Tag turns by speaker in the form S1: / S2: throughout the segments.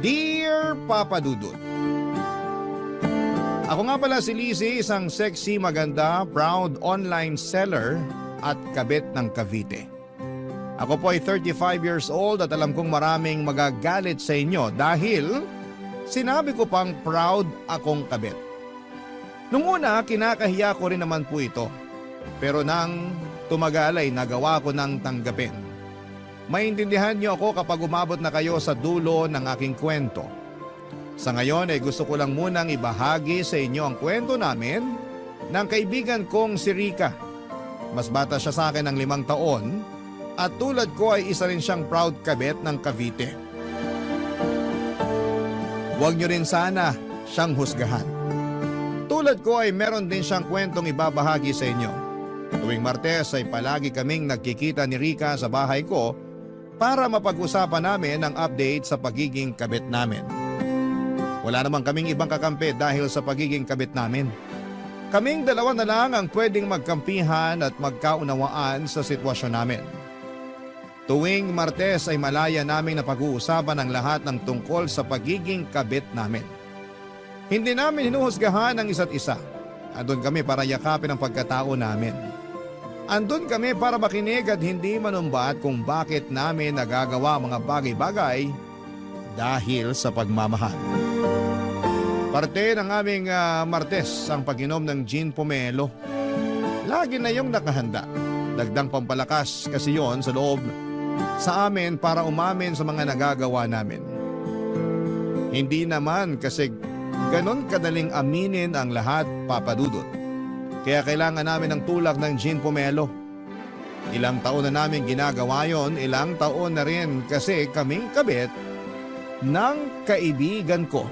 S1: Dear Papa Dudut, ako nga pala si Lizzie, isang sexy, maganda, proud online seller at kabit ng Cavite. Ako po ay 35 years old at alam kong maraming magagalit sa inyo dahil sinabi ko pang proud akong kabit. Nung una, kinakahiya ko rin naman po ito. Pero nang tumagal ay nagawa ko ng tanggapin. Maintindihan niyo ako kapag umabot na kayo sa dulo ng aking kwento. Sa ngayon ay gusto ko lang munang ibahagi sa inyo ang kwento namin ng kaibigan kong si Rica. Mas bata siya sa akin ng 5 taon at tulad ko ay isa rin siyang proud kabit ng Cavite. Huwag niyo rin sana siyang husgahan. Tulad ko ay meron din siyang kwentong ibabahagi sa inyo. Tuwing Martes ay palagi kaming nagkikita ni Rica sa bahay ko para mapag-usapan namin ang update sa pagiging kabit namin. Wala naman kaming ibang kakampi dahil sa pagiging kabit namin. Kaming dalawa na lang ang pwedeng magkampihan at magkaunawaan sa sitwasyon namin. Tuwing Martes ay malaya naming napag-uusapan ang lahat ng tungkol sa pagiging kabit namin. Hindi namin hinuhusgahan ang isa't isa. Andun kami para yakapin ang pagkatao namin. Andun kami para makinig at hindi manumbat kung bakit namin nagagawa mga bagay-bagay dahil sa pagmamahal. Parte ng aming Martes ang pag-inom ng gin pomelo. Lagi na yung nakahanda. Dagdang pampalakas kasi yon sa loob sa amin para umamin sa mga nagagawa namin. Hindi naman kasi ganon kadaling aminin ang lahat, Papa Dudut. Kaya kailangan namin ng tulak ng gin pomelo. Ilang taon na namin ginagawa yon, ilang taon na rin kasi kaming kabit ng kaibigan ko.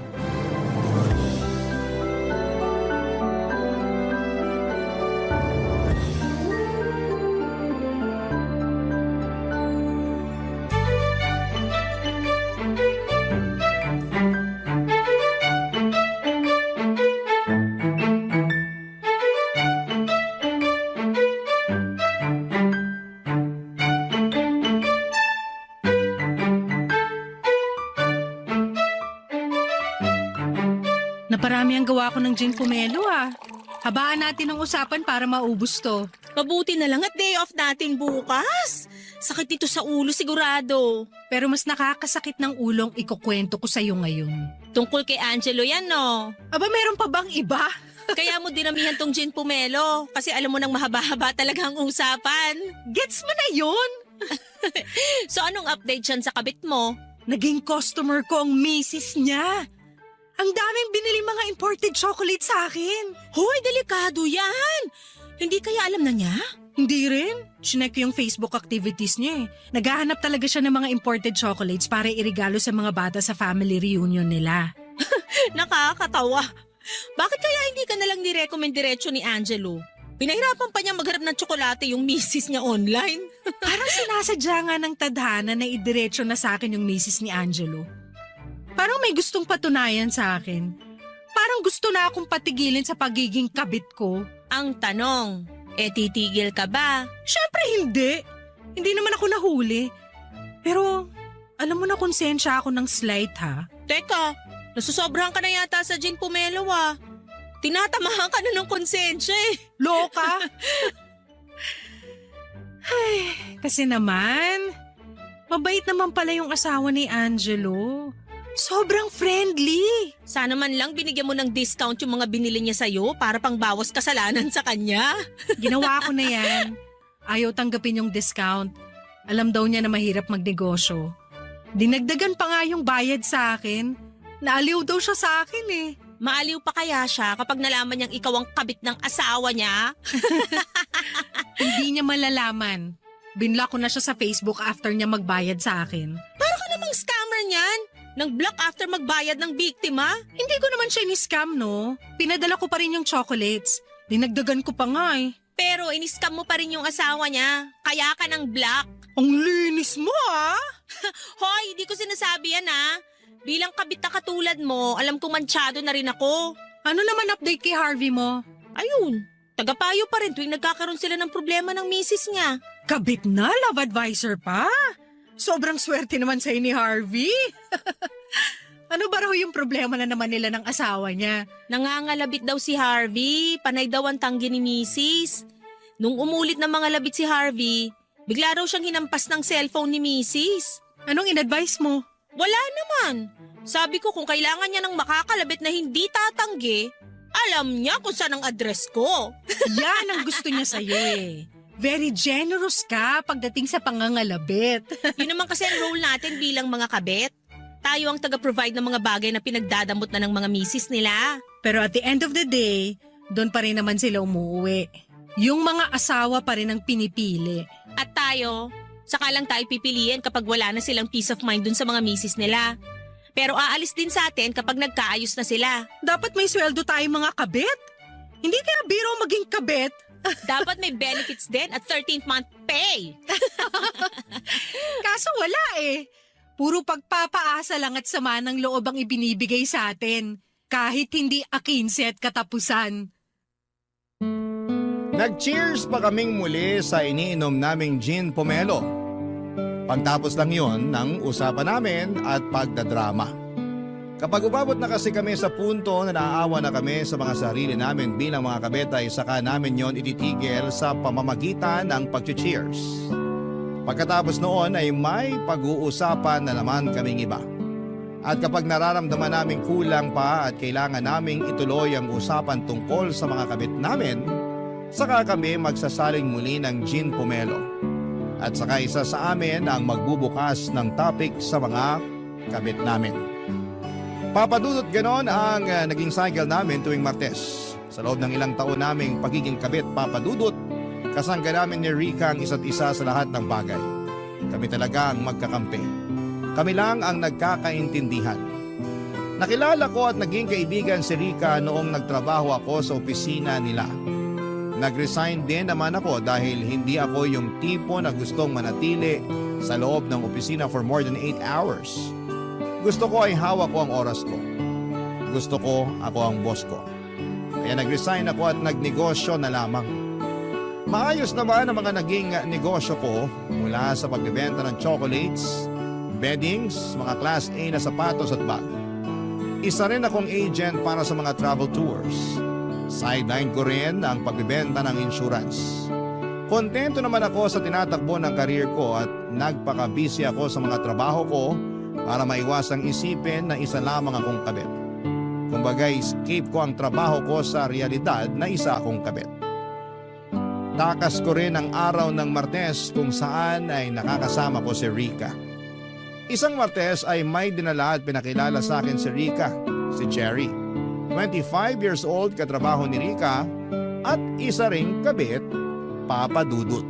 S2: Naparami ang gawa ko ng gin pomelo Habaan natin ang usapan para maubos to.
S3: Mabuti na lang at day off natin bukas. Sakit dito sa ulo sigurado.
S2: Pero mas nakakasakit ng ulong ikukwento ko sa'yo ngayon.
S3: Tungkol kay Angelo yan, no?
S2: Aba, meron pa bang iba?
S3: Kaya mo dinamihan tong gin pomelo kasi alam mo nang mahaba-haba talaga ang usapan.
S2: Gets mo na yun?
S3: So anong update dyan sa kabit mo?
S2: Naging customer ko ang misis niya. Ang daming binili mga imported chocolate sa akin.
S3: Hoy, delikado yan. Hindi kaya alam na niya?
S2: Hindi rin. Chinek ko yung Facebook activities niya Naghahanap talaga siya ng mga imported chocolates para irigalo sa mga bata sa family reunion nila.
S3: Nakakatawa. Bakit kaya hindi ka nalang ni-recommend diretso ni Angelo? Pinahirapan pa niya maghanap ng tsokolate yung misis niya online.
S2: Parang sinasadya nga ng tadhana na idiretso na sa akin yung misis ni Angelo. Parang may gustong patunayan sa akin. Parang gusto na akong patigilin sa pagiging kabit ko.
S3: Ang tanong, titigil ka ba?
S2: Syempre hindi. Hindi naman ako nahuli. Pero alam mo na konsensya ako ng slight
S3: Teka, nasusobrahan ka na yata sa gin pomelo Tinatamahan ka na ng konsensya
S2: Loka? Ay, kasi naman, mabait naman pala yung asawa ni Angelo. Sobrang friendly.
S3: Sana man lang binigyan mo ng discount yung mga binili niya sa'yo para pang bawas kasalanan sa kanya.
S2: Ginawa ko na yan. Ayaw tanggapin yung discount. Alam daw niya na mahirap magnegosyo. Dinagdagan pa nga yung bayad sa akin. Naaliw daw siya sa akin
S3: Maaliw pa kaya siya kapag nalaman niyang ikaw ang kabit ng asawa niya?
S2: Hindi niya malalaman. Binlock ko na siya sa Facebook after niya magbayad sa akin.
S3: Para ka namang scammer niyan. Nang block after magbayad ng biktima?
S2: Hindi ko naman siya ni-scam, no? Pinadala ko pa rin yung chocolates. Dinagdagan ko pa nga
S3: Pero in-scam mo pa rin yung asawa niya. Kaya ka ng block.
S2: Ang linis mo
S3: Hoy, di ko sinasabi yan Bilang kabit na katulad mo, alam kong mansyado na rin ako.
S2: Ano naman update kay Harvey mo?
S3: Ayun, tagapayo pa rin tuwing nagkakaroon sila ng problema ng misis niya.
S2: Kabit na, love advisor pa? Sobrang swerte naman sa'yo ni Harvey. Ano ba raw yung problema na naman nila ng asawa niya?
S3: Nangangalabit daw si Harvey, panay daw ang tanggi ni Mrs. Nung umulit ng mga labit si Harvey, bigla raw siyang hinampas ng cellphone ni Mrs.
S2: Anong in-advise mo?
S3: Wala naman. Sabi ko kung kailangan niya ng makakalabit na hindi tatanggi, alam niya kung saan ang address ko.
S2: Yan ang gusto niya sa'yo eh. Very generous ka pagdating sa pangangalabit.
S3: Yun naman kasi ang role natin bilang mga kabet. Tayo ang taga-provide ng mga bagay na pinagdadamot na ng mga misis nila.
S2: Pero at the end of the day, doon pa rin naman sila umuwi. Yung mga asawa pa rin ang pinipili.
S3: At tayo, saka lang tayo pipiliin kapag wala na silang peace of mind dun sa mga misis nila. Pero aalis din sa atin kapag nagkaayos na sila.
S2: Dapat may sweldo tayo mga kabit. Hindi kaya biro maging kabit.
S3: Dapat may benefits din at 13th month pay.
S2: Kaso wala eh. Puro pagpapaasa lang at sama ng loob ang ibinibigay sa atin. Kahit hindi A15 at katapusan.
S1: Nag-cheers pa kaming muli sa iniinom naming gin pomelo. Pagtapos lang yon ng usapan namin at pagdadrama. Kapag umabot na kasi kami sa punto na naaawa na kami sa mga sarili namin bilang mga kabetay, saka namin yon ititigil sa pamamagitan ng pag-cheers. Pagkatapos noon ay may pag-uusapan na naman kaming iba. At kapag nararamdaman namin kulang pa at kailangan naming ituloy ang usapan tungkol sa mga kabit namin, saka kami magsasaling muli ng gin pomelo. At saka isa sa amin ang magbubukas ng topic sa mga kabit namin. Papadudot ganon ang naging cycle namin tuwing Martes. Sa loob ng ilang taon naming pagiging kabit papadudot, kasangga namin ni Rica ang isa't isa sa lahat ng bagay. Kami talaga ang magkakampi. Kami lang ang nagkakaintindihan. Nakilala ko at naging kaibigan si Rica noong nagtrabaho ako sa opisina nila. Nag-resign din naman ako dahil hindi ako yung tipo na gustong manatili sa loob ng opisina for more than 8 hours. Gusto ko ay hawak ko ang oras ko. Gusto ko ako ang boss ko. Kaya nag-resign ako at nagnegosyo na lamang. Maayos naman ang mga naging negosyo ko mula sa pagbebenta ng chocolates, beddings, mga class A na sapatos at bag. Isa rin akong agent para sa mga travel tours. Sideline ko rin ang pagbebenta ng insurance. Kontento naman ako sa tinatakbo ng career ko at nagpaka-busy ako sa mga trabaho ko para maiwasang isipin na isa lamang akong kabit. Kumbaga, escape ko ang trabaho ko sa realidad na isa akong kabit. Takas ko rin ang araw ng Martes kung saan ay nakakasama ko si Rica. Isang Martes ay may dinala at pinakilala sa akin si Rica, si Cherry. 25 years old katrabaho ni Rica at isa ring kabit, Papa Dudut.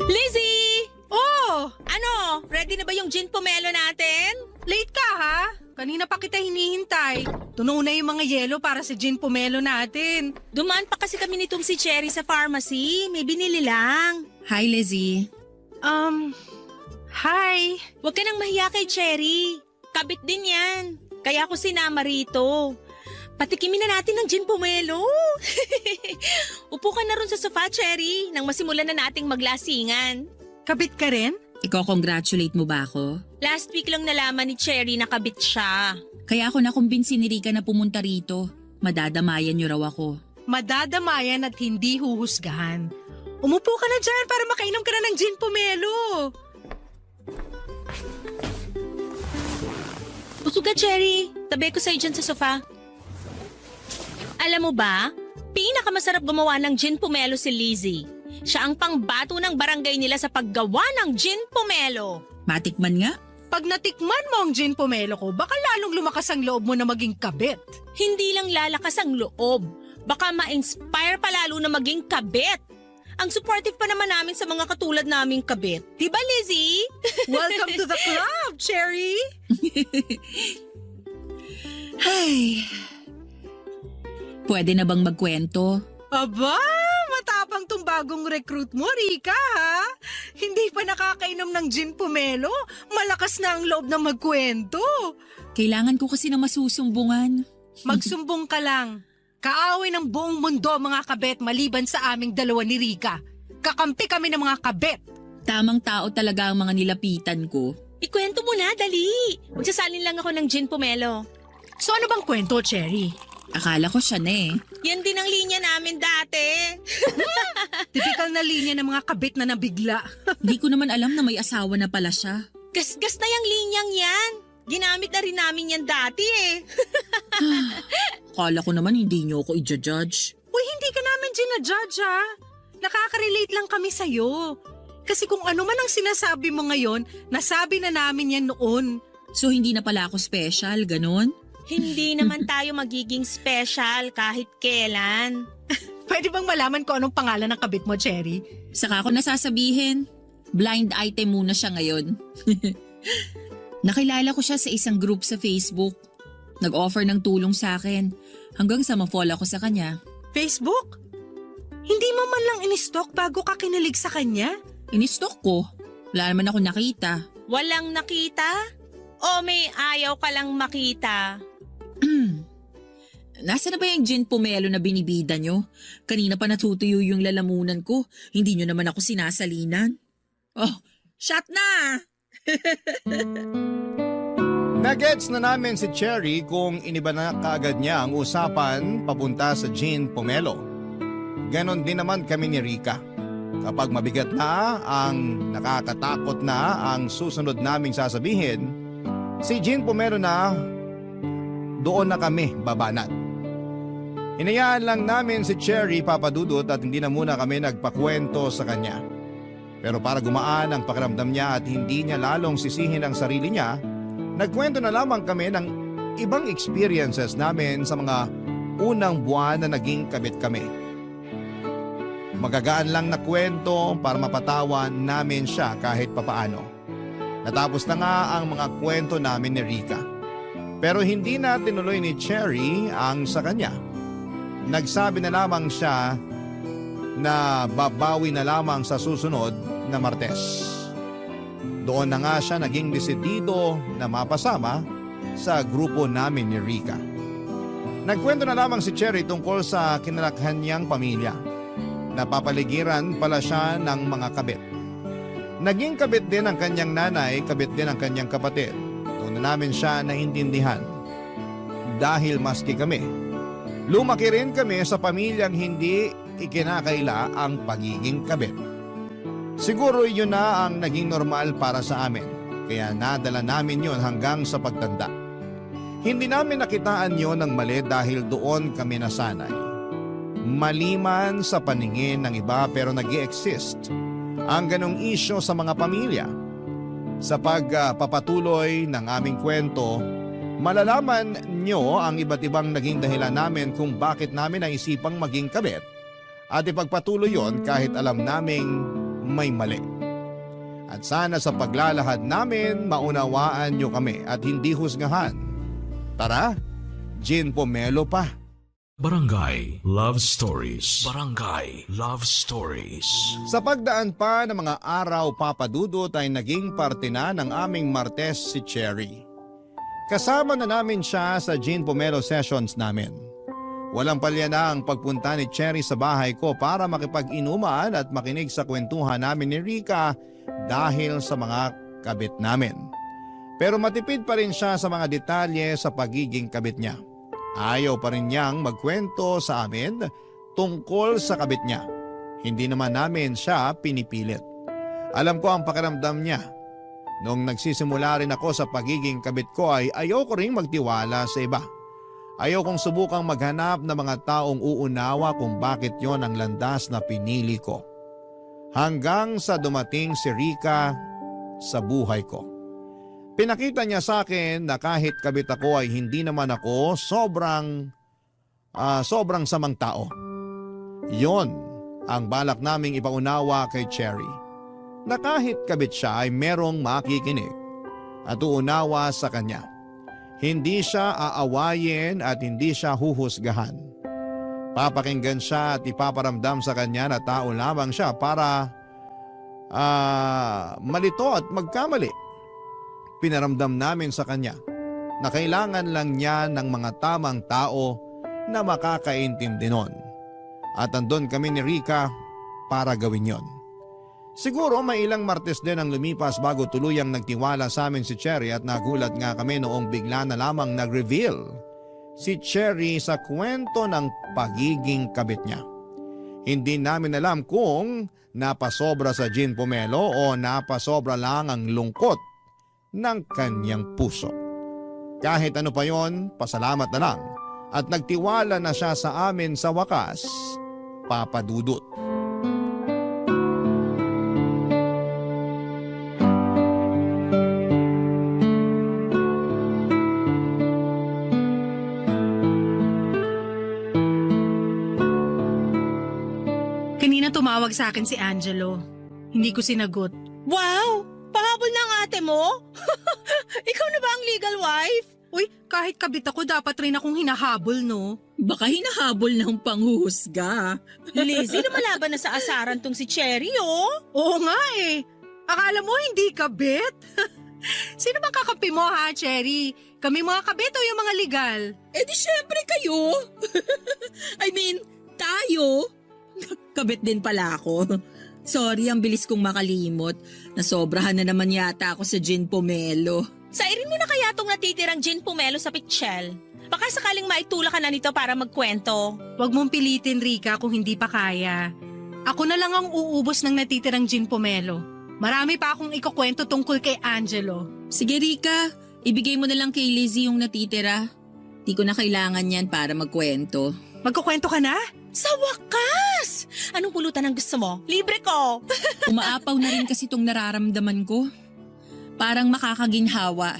S3: Lizzie!
S2: Oh!
S3: Ano? Ready na ba yung gin pomelo natin?
S2: Late ka ha? Kanina pa kita hinihintay. Tunaw na yung mga yelo para sa gin pomelo natin.
S3: Dumaan pa kasi kami nitong si Cherry sa pharmacy. May binili lang.
S4: Hi, Lizzie.
S2: Hi.
S3: Huwag ka nang mahiya kay Cherry. Kabit din yan. Kaya ako sinama rito. Patikimin na natin ng gin pomelo. Upo ka na ron sa sofa, Cherry, nang masimulan na nating maglasingan.
S2: Kabit ka rin?
S4: Iko-congratulate mo ba ako?
S3: Last week lang nalaman ni Cherry na kabit siya.
S4: Kaya ako nakumbinsi ni Rica na pumunta rito. Madadamayan niyo raw ako.
S2: Madadamayan at hindi huhusgahan. Umupo ka na dyan para makainom ka na ng gin pomelo.
S3: Busog ka, Cherry. Tabi ko sa'yo dyan sa sofa. Alam mo ba, pinakamasarap gumawa ng gin pomelo si Lizzie. Siya ang pangbato ng barangay nila sa paggawa ng gin pomelo.
S4: Matikman nga.
S2: Pag natikman mo ang gin pomelo ko, baka lalong lumakas ang loob mo na maging kabit.
S3: Hindi lang lalakas ang loob, baka ma-inspire pa lalo na maging kabit. Ang supportive pa naman namin sa mga katulad naming kabit. Diba, Lizzie?
S2: Welcome to the club, Cherry!
S4: Ay. Pwede na bang magkwento?
S2: Aba, matapang tong bagong recruit mo, Rica, ha? Hindi pa nakakainom ng gin pomelo, malakas na ang loob na magkwento.
S4: Kailangan ko kasi na masusumbungan.
S2: Magsumbong ka lang. Kaaway ng buong mundo mga kabet maliban sa aming dalawa ni Rika. Kakampi kami ng mga kabet.
S4: Tamang tao talaga ang mga nilapitan ko.
S3: Ikwento mo na, dali. Magsasalin lang ako ng gin pomelo.
S2: So ano bang kwento, Cherry?
S4: Akala ko siya na eh.
S3: Yan din ang linya namin dati.
S2: Tipikal na linya ng mga kabet na nabigla.
S4: Hindi ko naman alam na may asawa na pala siya.
S3: Gasgas na yung linyang yan. Ginamit na rin namin yan dati eh.
S4: Akala ko naman hindi niyo ako i-judge.
S2: Uy, hindi ka namin ginajudge ha. Nakaka-relate lang kami sa'yo. Kasi kung ano man ang sinasabi mo ngayon, nasabi na namin yan noon.
S4: So hindi na pala ako special, ganon?
S3: Hindi naman tayo magiging special kahit kailan.
S2: Pwede bang malaman ko anong pangalan ng kabit mo, Cherry?
S4: Saka ko nasasabihin, blind item muna siya ngayon. Nakilala ko siya sa isang group sa Facebook. Nag-offer ng tulong sa akin hanggang sa ma-fall ako sa kanya.
S2: Facebook? Hindi mo man lang in-stalk bago ka kinilig sa kanya?
S4: Inistalk ko. Wala naman ako nakita.
S3: Walang nakita? O may ayaw ka lang makita?
S4: Nasa na ba yung gin pomelo na binibida nyo? Kanina pa natutuyo yung lalamunan ko. Hindi nyo naman ako sinasalinan. Oh, shot na!
S1: Nagets na namin si Cherry kung iniba na kaagad niya ang usapan papunta sa gin pomelo. Ganon din naman kami ni Rika. Kapag mabigat na ang nakakatakot na ang susunod naming sasabihin, si gin pomelo na doon na kami babanat. Hinayaan lang namin si Cherry papadudot at hindi na muna kami nagpakwento sa kanya. Pero para gumaan ang pakiramdam niya at hindi niya lalong sisihin ang sarili niya, nagkwento na lamang kami ng ibang experiences namin sa mga unang buwan na naging kabit kami. Magagaan lang na kwento para mapatawa namin siya kahit papaano. Natapos na nga ang mga kwento namin ni Rika. Pero hindi na tinuloy ni Cherry ang sa kanya. Nagsabi na lamang siya na babawi na lamang sa susunod na Martes. Doon na nga siya naging desidido na mapasama sa grupo namin ni Rika. Nagkwento na lamang si Cherry tungkol sa kinalakhan niyang pamilya. Napapaligiran pala siya ng mga kabit. Naging kabit din ang kanyang nanay, kabit din ang kanyang kapatid. Doon na namin siya naintindihan. Dahil maski kami, lumaki rin kami sa pamilyang hindi ikinakaila ang pagiging kabit. Siguro yun na ang naging normal para sa amin, kaya nadala namin yun hanggang sa pagtanda. Hindi namin nakitaan yun ng mali dahil doon kami nasanay. Maliman sa paningin ng iba pero nag-i-exist ang ganong isyo sa mga pamilya. Sa pagpapatuloy ng aming kwento, malalaman nyo ang iba't ibang naging dahilan namin kung bakit namin naisipang maging kabit at ipagpatuloy yon kahit alam naming may mali. At sana sa paglalahad namin maunawaan nyo kami at hindi husgahan. Tara, gin pomelo pa.
S5: Barangay Love Stories. Barangay Love Stories.
S1: Sa pagdaan pa ng mga araw papadudot ay naging parte na ng aming Martes si Cherry. Kasama na namin siya sa gin pomelo sessions namin. Walang palya na ang pagpunta ni Cherry sa bahay ko para makipag-inuman at makinig sa kwentuhan namin ni Rika dahil sa mga kabit namin. Pero matipid pa rin siya sa mga detalye sa pagiging kabit niya. Ayaw pa rin niyang magkwento sa amin tungkol sa kabit niya. Hindi naman namin siya pinipilit. Alam ko ang pakiramdam niya. Noong nagsisimula rin ako sa pagiging kabit ko ay ayaw ko rin magtiwala sa iba. Ayaw kong subukang maghanap ng mga taong uunawa kung bakit yon ang landas na pinili ko. Hanggang sa dumating si Rika sa buhay ko. Pinakita niya sa akin na kahit kabit ako ay hindi naman ako sobrang samang tao. Yon ang balak naming ipaunawa kay Cherry. Na kahit kabit siya ay merong makikinig at uunawa sa kanya. Hindi siya aawayin at hindi siya huhusgahan. Papakinggan siya at ipaparamdam sa kanya na tao lamang siya para malito at magkamali. Pinaramdam namin sa kanya na kailangan lang niya ng mga tamang tao na makakaintindi nun. At andun kami ni Rica para gawin yon. Siguro may ilang Martes din ang lumipas bago tuluyang nagtiwala sa amin si Cherry at nagulat nga kami noong bigla na lamang nag-reveal si Cherry sa kwento ng pagiging kabit niya. Hindi namin alam kung napasobra sa gin pomelo o napasobra lang ang lungkot ng kanyang puso. Kahit ano pa yon, pasalamat na lang at nagtiwala na siya sa amin sa wakas, Papa Dudut.
S2: Kanina tumawag sa akin si Angelo. Hindi ko sinagot.
S3: Wow! Pahabol ng ate mo? Ikaw na ba ang legal wife?
S2: Uy, kahit kabit ako, dapat rin akong hinahabol, no?
S4: Baka hinahabol ng panghuhusga.
S3: Lizzie, lumalaban na sa asaran tong si Cherry, oh.
S2: Oo nga eh. Akala mo hindi kabit? Sino bang kakampi mo ha, Cherry? Kami mga kabit o yung mga legal?
S4: Eh di syempre kayo. I mean, tayo. Kabit din pala ako. Sorry, ang bilis kong makalimot. Nasobrahan na naman yata ako sa gin pomelo.
S3: Sairin mo na kaya tong natitirang gin pomelo sa pitchel. Baka sakaling maitula ka na nito para magkwento.
S2: Huwag mong pilitin, Rica, kung hindi pa kaya. Ako na lang ang uubos ng natitirang gin pomelo. Marami pa akong ikukwento tungkol kay Angelo.
S4: Sige Rika, ibigay mo na lang kay Lizzie yung natitira. Di ko na kailangan yan para magkwento.
S2: Magkukwento ka na?
S3: Sa wakas! Anong pulutan ang gusto mo? Libre ko!
S4: Umaapaw na rin kasi itong nararamdaman ko. Parang makakaginhawa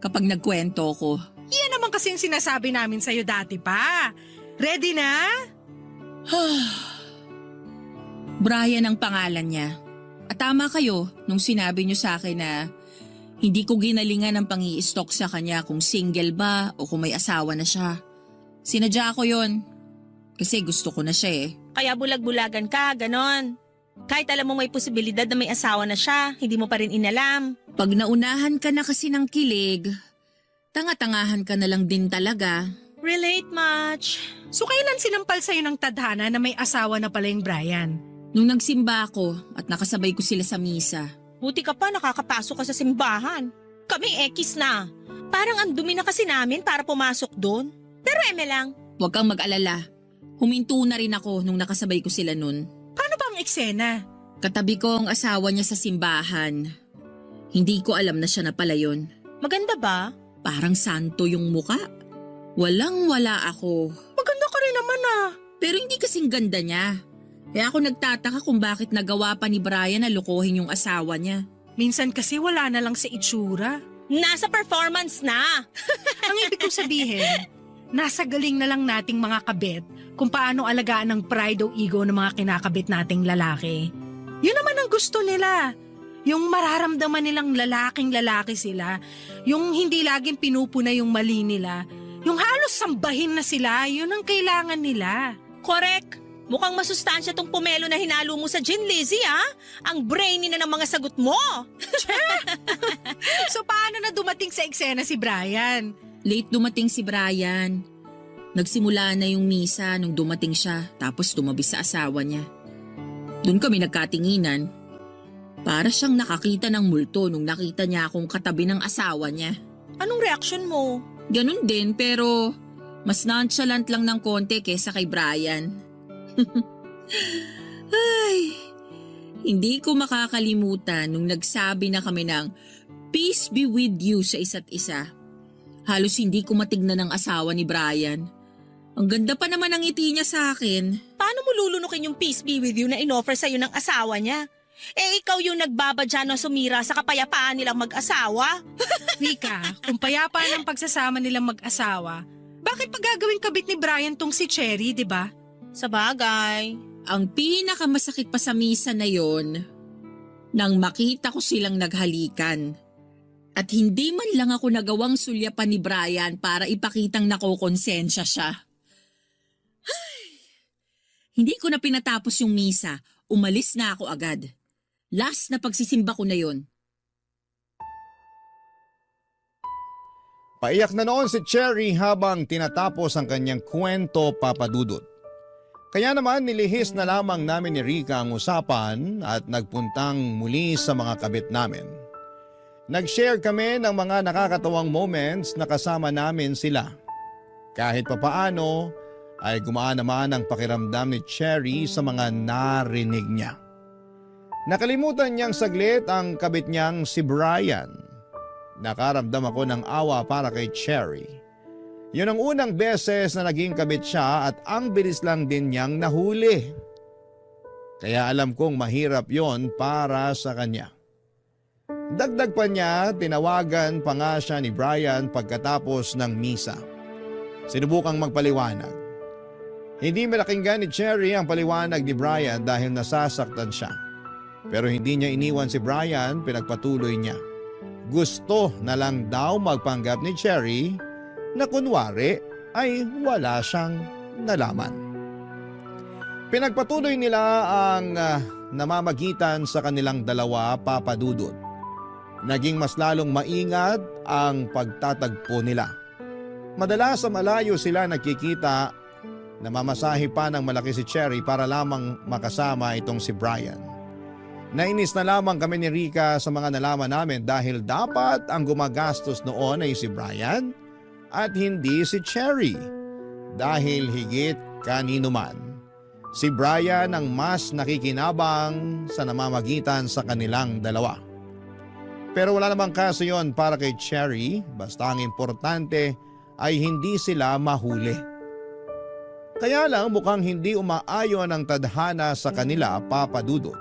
S4: kapag nagkwento ko.
S2: Yan naman kasi yung sinasabi namin sa'yo dati pa. Ready na?
S4: Brian ang pangalan niya. At tama kayo nung sinabi niyo sa akin na hindi ko ginalingan ang pang-i-stalk sa kanya kung single ba o kung may asawa na siya. Sinadya ko yon kasi gusto ko na siya eh.
S3: Kaya bulag-bulagan ka, ganon. Kahit alam mo may posibilidad na may asawa na siya, hindi mo pa rin inalam.
S4: Pag naunahan ka na kasi ng kilig, tanga-tangahan ka na lang din talaga.
S3: Relate much.
S2: So kailan sinampal sa'yo ng tadhana na may asawa na pala yung Brian?
S4: Nung nagsimba ako at nakasabay ko sila sa misa.
S3: Buti ka pa nakakapasok ka sa simbahan. Kami ekis na. Parang ang dumi na kasi namin para pumasok doon. Pero eme lang.
S4: Huwag kang mag-alala. Huminto na rin ako nung nakasabay ko sila nun.
S2: Paano ba ang eksena?
S4: Katabi ko ang asawa niya sa simbahan. Hindi ko alam na siya na pala yun.
S3: Maganda ba?
S4: Parang santo yung muka. Walang-wala ako.
S2: Maganda ka rin naman ah.
S4: Pero hindi kasing ganda niya. Kaya ako nagtataka kung bakit nagawa pa ni Brian na lokohin yung asawa niya.
S2: Minsan kasi wala na lang sa itsura.
S3: Nasa performance na.
S2: Ang ibig kong sabihin, nasa galing na lang nating mga kabit kung paano alagaan ng pride o ego ng mga kinakabit nating lalaki. Yun naman ang gusto nila. Yung mararamdaman nilang lalaking-lalaki sila. Yung hindi laging pinupuna yung mali nila. Yung halos sambahin na sila, yun ang kailangan nila.
S3: Correct. Mukhang masustansya tong pomelo na hinalo mo sa gin, Lizzie, ah. Ang brainy na ng mga sagot mo.
S2: So paano na dumating sa eksena si Brian?
S4: Late dumating si Brian. Nagsimula na yung misa nung dumating siya tapos tumabi sa asawa niya. Doon kami nagkatinginan. Para siyang nakakita ng multo nung nakita niya akong katabi ng asawa niya.
S3: Anong reaksyon mo?
S4: Ganun din pero mas nonchalant lang ng konti kesa kay Brian. Ay, hindi ko makakalimutan nung nagsabi na kami ng peace be with you sa isa't isa. Halos hindi ko matignan ang asawa ni Brian. Ang ganda pa naman ang ngiti niya sa akin.
S3: Paano mo lulunukin yung peace be with you na inoffer sa'yo ng asawa niya? Eh ikaw yung nagbabadya na sumira sa kapayapaan nilang mag-asawa?
S2: Rika, kung payapa ng pagsasama nilang mag-asawa, bakit pa gagawing kabit ni Brian tong si Cherry, di ba?
S3: Sa bagay.
S4: Ang pinakamasakit pa sa misa na yon, nang makita ko silang naghalikan. At hindi man lang ako nagawang sulyapan ni Brian para ipakitang nakokonsensya siya. Ay, hindi ko na pinatapos yung misa, umalis na ako agad. Last na pagsisimba ko na yon.
S1: Paiyak na noon si Cherry habang tinatapos ang kanyang kwento, Papa Dudut. Kaya naman nilihis na lamang namin ni Rica ang usapan at nagpuntang muli sa mga kabit namin. Nag-share kami ng mga nakakatawang moments na kasama namin sila. Kahit papaano ay gumaan naman ang pakiramdam ni Cherry sa mga narinig niya. Nakalimutan niyang saglit ang kabit niyang si Brian. Nakaramdam ako ng awa para kay Cherry. Yun ang unang beses na naging kabit siya at ang bilis lang din niyang nahuli. Kaya alam kong mahirap yon para sa kanya. Dagdag pa niya, tinawagan pa nga siya ni Brian pagkatapos ng misa. Sinubukang magpaliwanag. Hindi malakinggan ni Cherry ang paliwanag ni Brian dahil nasasaktan siya. Pero hindi niya iniwan si Brian, pinagpatuloy niya. Gusto na lang daw magpanggap ni Cherry na kunwari ay wala siyang nalaman. Pinagpatuloy nila ang namamagitan sa kanilang dalawa, Papa Dudut. Naging mas lalong maingat ang pagtatagpo nila. Madalas sa malayo sila nakikita, namamasahe pa ng malaki si Cherry para lamang makasama itong si Brian. Nainis na lamang kami ni Rica sa mga nalaman namin dahil dapat ang gumagastos noon ay si Brian at hindi si Cherry. Dahil higit kanino man, si Brian ang mas nakikinabang sa namamagitan sa kanilang dalawa. Pero wala namang kaso yon para kay Cherry, basta ang importante ay hindi sila mahuli. Kaya lang mukhang hindi umaayon ang tadhana sa kanila, Papa Dudut.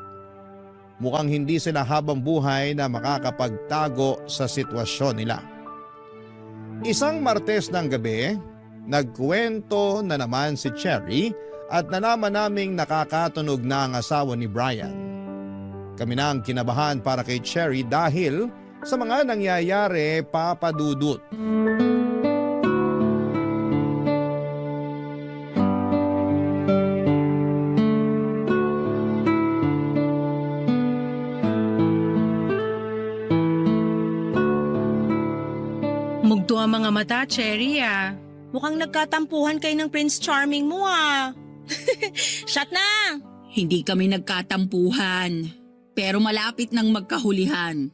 S1: Mukhang hindi sila habang buhay na makakapagtago sa sitwasyon nila. Isang Martes ng gabi, nagkwento na naman si Cherry at nalaman naming nakakatunog na ang asawa ni Brian. Kami na ang kinabahan para kay Cherry dahil sa mga nangyayari, Papa Dudut.
S2: Mugto ang mga mata, Cherry
S3: Mukhang nagkatampuhan kayo ng Prince Charming mo Shut na!
S4: Hindi kami nagkatampuhan, pero malapit nang magkahulihan.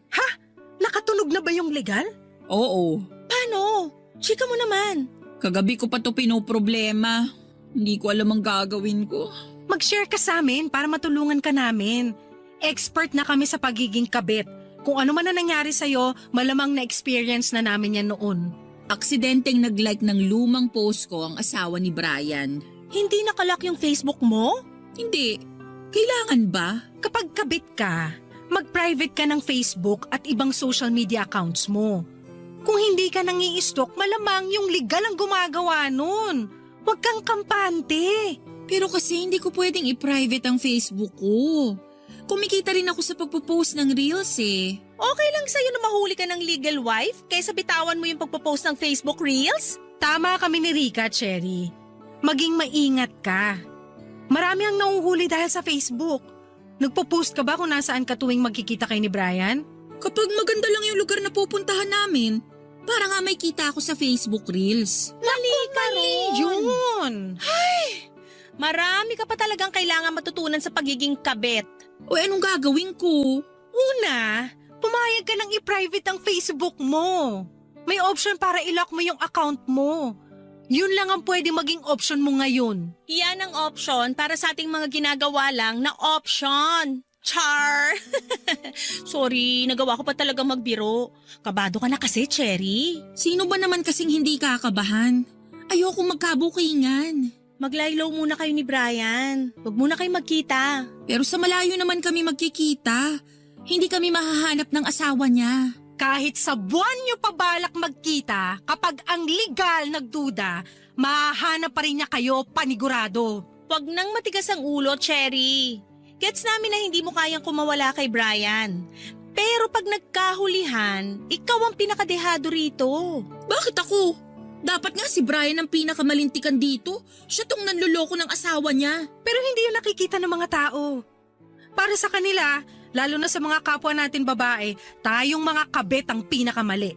S2: Nakatunog na ba yung legal?
S4: Oo,
S3: Paano? Chika mo naman.
S4: kagabi ko pa to pinoproblema. Hindi ko alam ang gagawin ko.
S2: Mag-share ka sa amin para matulungan ka namin. Expert na kami sa pagiging kabit. Kung ano man na nangyari sa'yo, malamang na-experience na namin yan noon.
S4: Aksidenteng nag-like ng lumang post ko ang asawa ni Brian.
S3: Hindi nakalock yung Facebook mo?
S4: Hindi. Kailangan ba?
S2: Kapag kabit ka, mag-private ka ng Facebook at ibang social media accounts mo. Kung hindi ka nang i-stalk, malamang yung legal ang gumagawa nun. Huwag kang kampante.
S4: Pero kasi hindi ko pwedeng i-private ang Facebook ko. Kumikita rin ako sa pagpo-post ng reels
S3: Okay lang sa'yo na mahuli ka ng legal wife kaysa bitawan mo yung pagpo-post ng Facebook Reels?
S2: Tama kami ni Rica, Cherry. Maging maingat ka. Marami ang nauhuli dahil sa Facebook. Nagpo-post ka ba kung nasaan ka tuwing magkikita kay ni Brian?
S4: Kapag maganda lang yung lugar na pupuntahan namin, para nga may kita ako sa Facebook Reels.
S3: Mali ka ron.
S2: Yun!
S3: Marami ka pa talagang kailangan matutunan sa pagiging kabit.
S4: O anong gagawin ko?
S2: Una, pumayag ka nang i-private ang Facebook mo. May option para i-lock mo yung account mo. Yun lang ang pwede maging option mo ngayon.
S3: Yan ang option para sa ating mga ginagawa lang na option. Char! Sorry, nagawa ko pa talaga magbiro. Kabado ka na kasi, Cherry.
S4: Sino ba naman kasing hindi kakabahan? Ayoko magkabukingan.
S3: Maglaylo muna kayo ni Brian. Huwag muna kayo magkita.
S4: Pero sa malayo naman kami magkikita. Hindi kami mahahanap ng asawa niya.
S2: Kahit sa buwan nyo pabalak magkita, kapag ang legal nagduda, mahahanap pa rin niya kayo panigurado.
S3: Huwag nang matigas ang ulo, Cherry. Gets namin na hindi mo kayang kumawala kay Brian. Pero pag nagkahulihan, ikaw ang pinakadehado rito.
S4: Bakit ako? Dapat nga si Brian ang pinakamalintikan dito. Siya tong nanloloko ng asawa niya.
S2: Pero hindi yun nakikita ng mga tao. Para sa kanila, lalo na sa mga kapwa natin babae, tayong mga kabit ang pinakamali.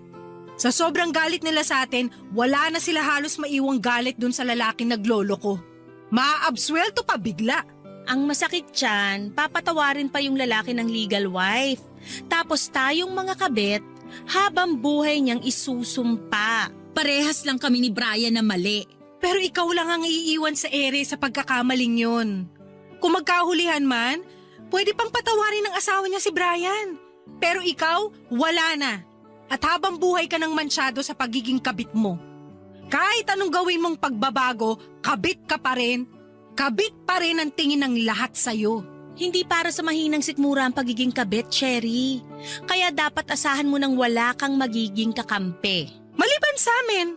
S2: Sa sobrang galit nila sa atin, wala na sila halos maiwang galit dun sa lalaking naglolo ko. Maaabswelto pa bigla.
S3: Ang masakit dyan, papatawarin pa yung lalaki ng legal wife. Tapos tayong mga kabit, habang buhay niyang isusumpa.
S4: Parehas lang kami ni Brian na mali.
S2: Pero ikaw lang ang iiwan sa ere sa pagkakamaling yun. Kung magkahulihan man, pwede pang patawarin ng asawa niya si Brian. Pero ikaw, wala na. At habang buhay ka ng mansyado sa pagiging kabit mo. Kahit anong gawin mong pagbabago, kabit ka pa rin. Kabit pa rin ang tingin ng lahat sa'yo.
S3: Hindi para sa mahinang sikmura ang pagiging kabit, Cherry. Kaya dapat asahan mo nang wala kang magiging kakampi.
S2: Maliban sa amin.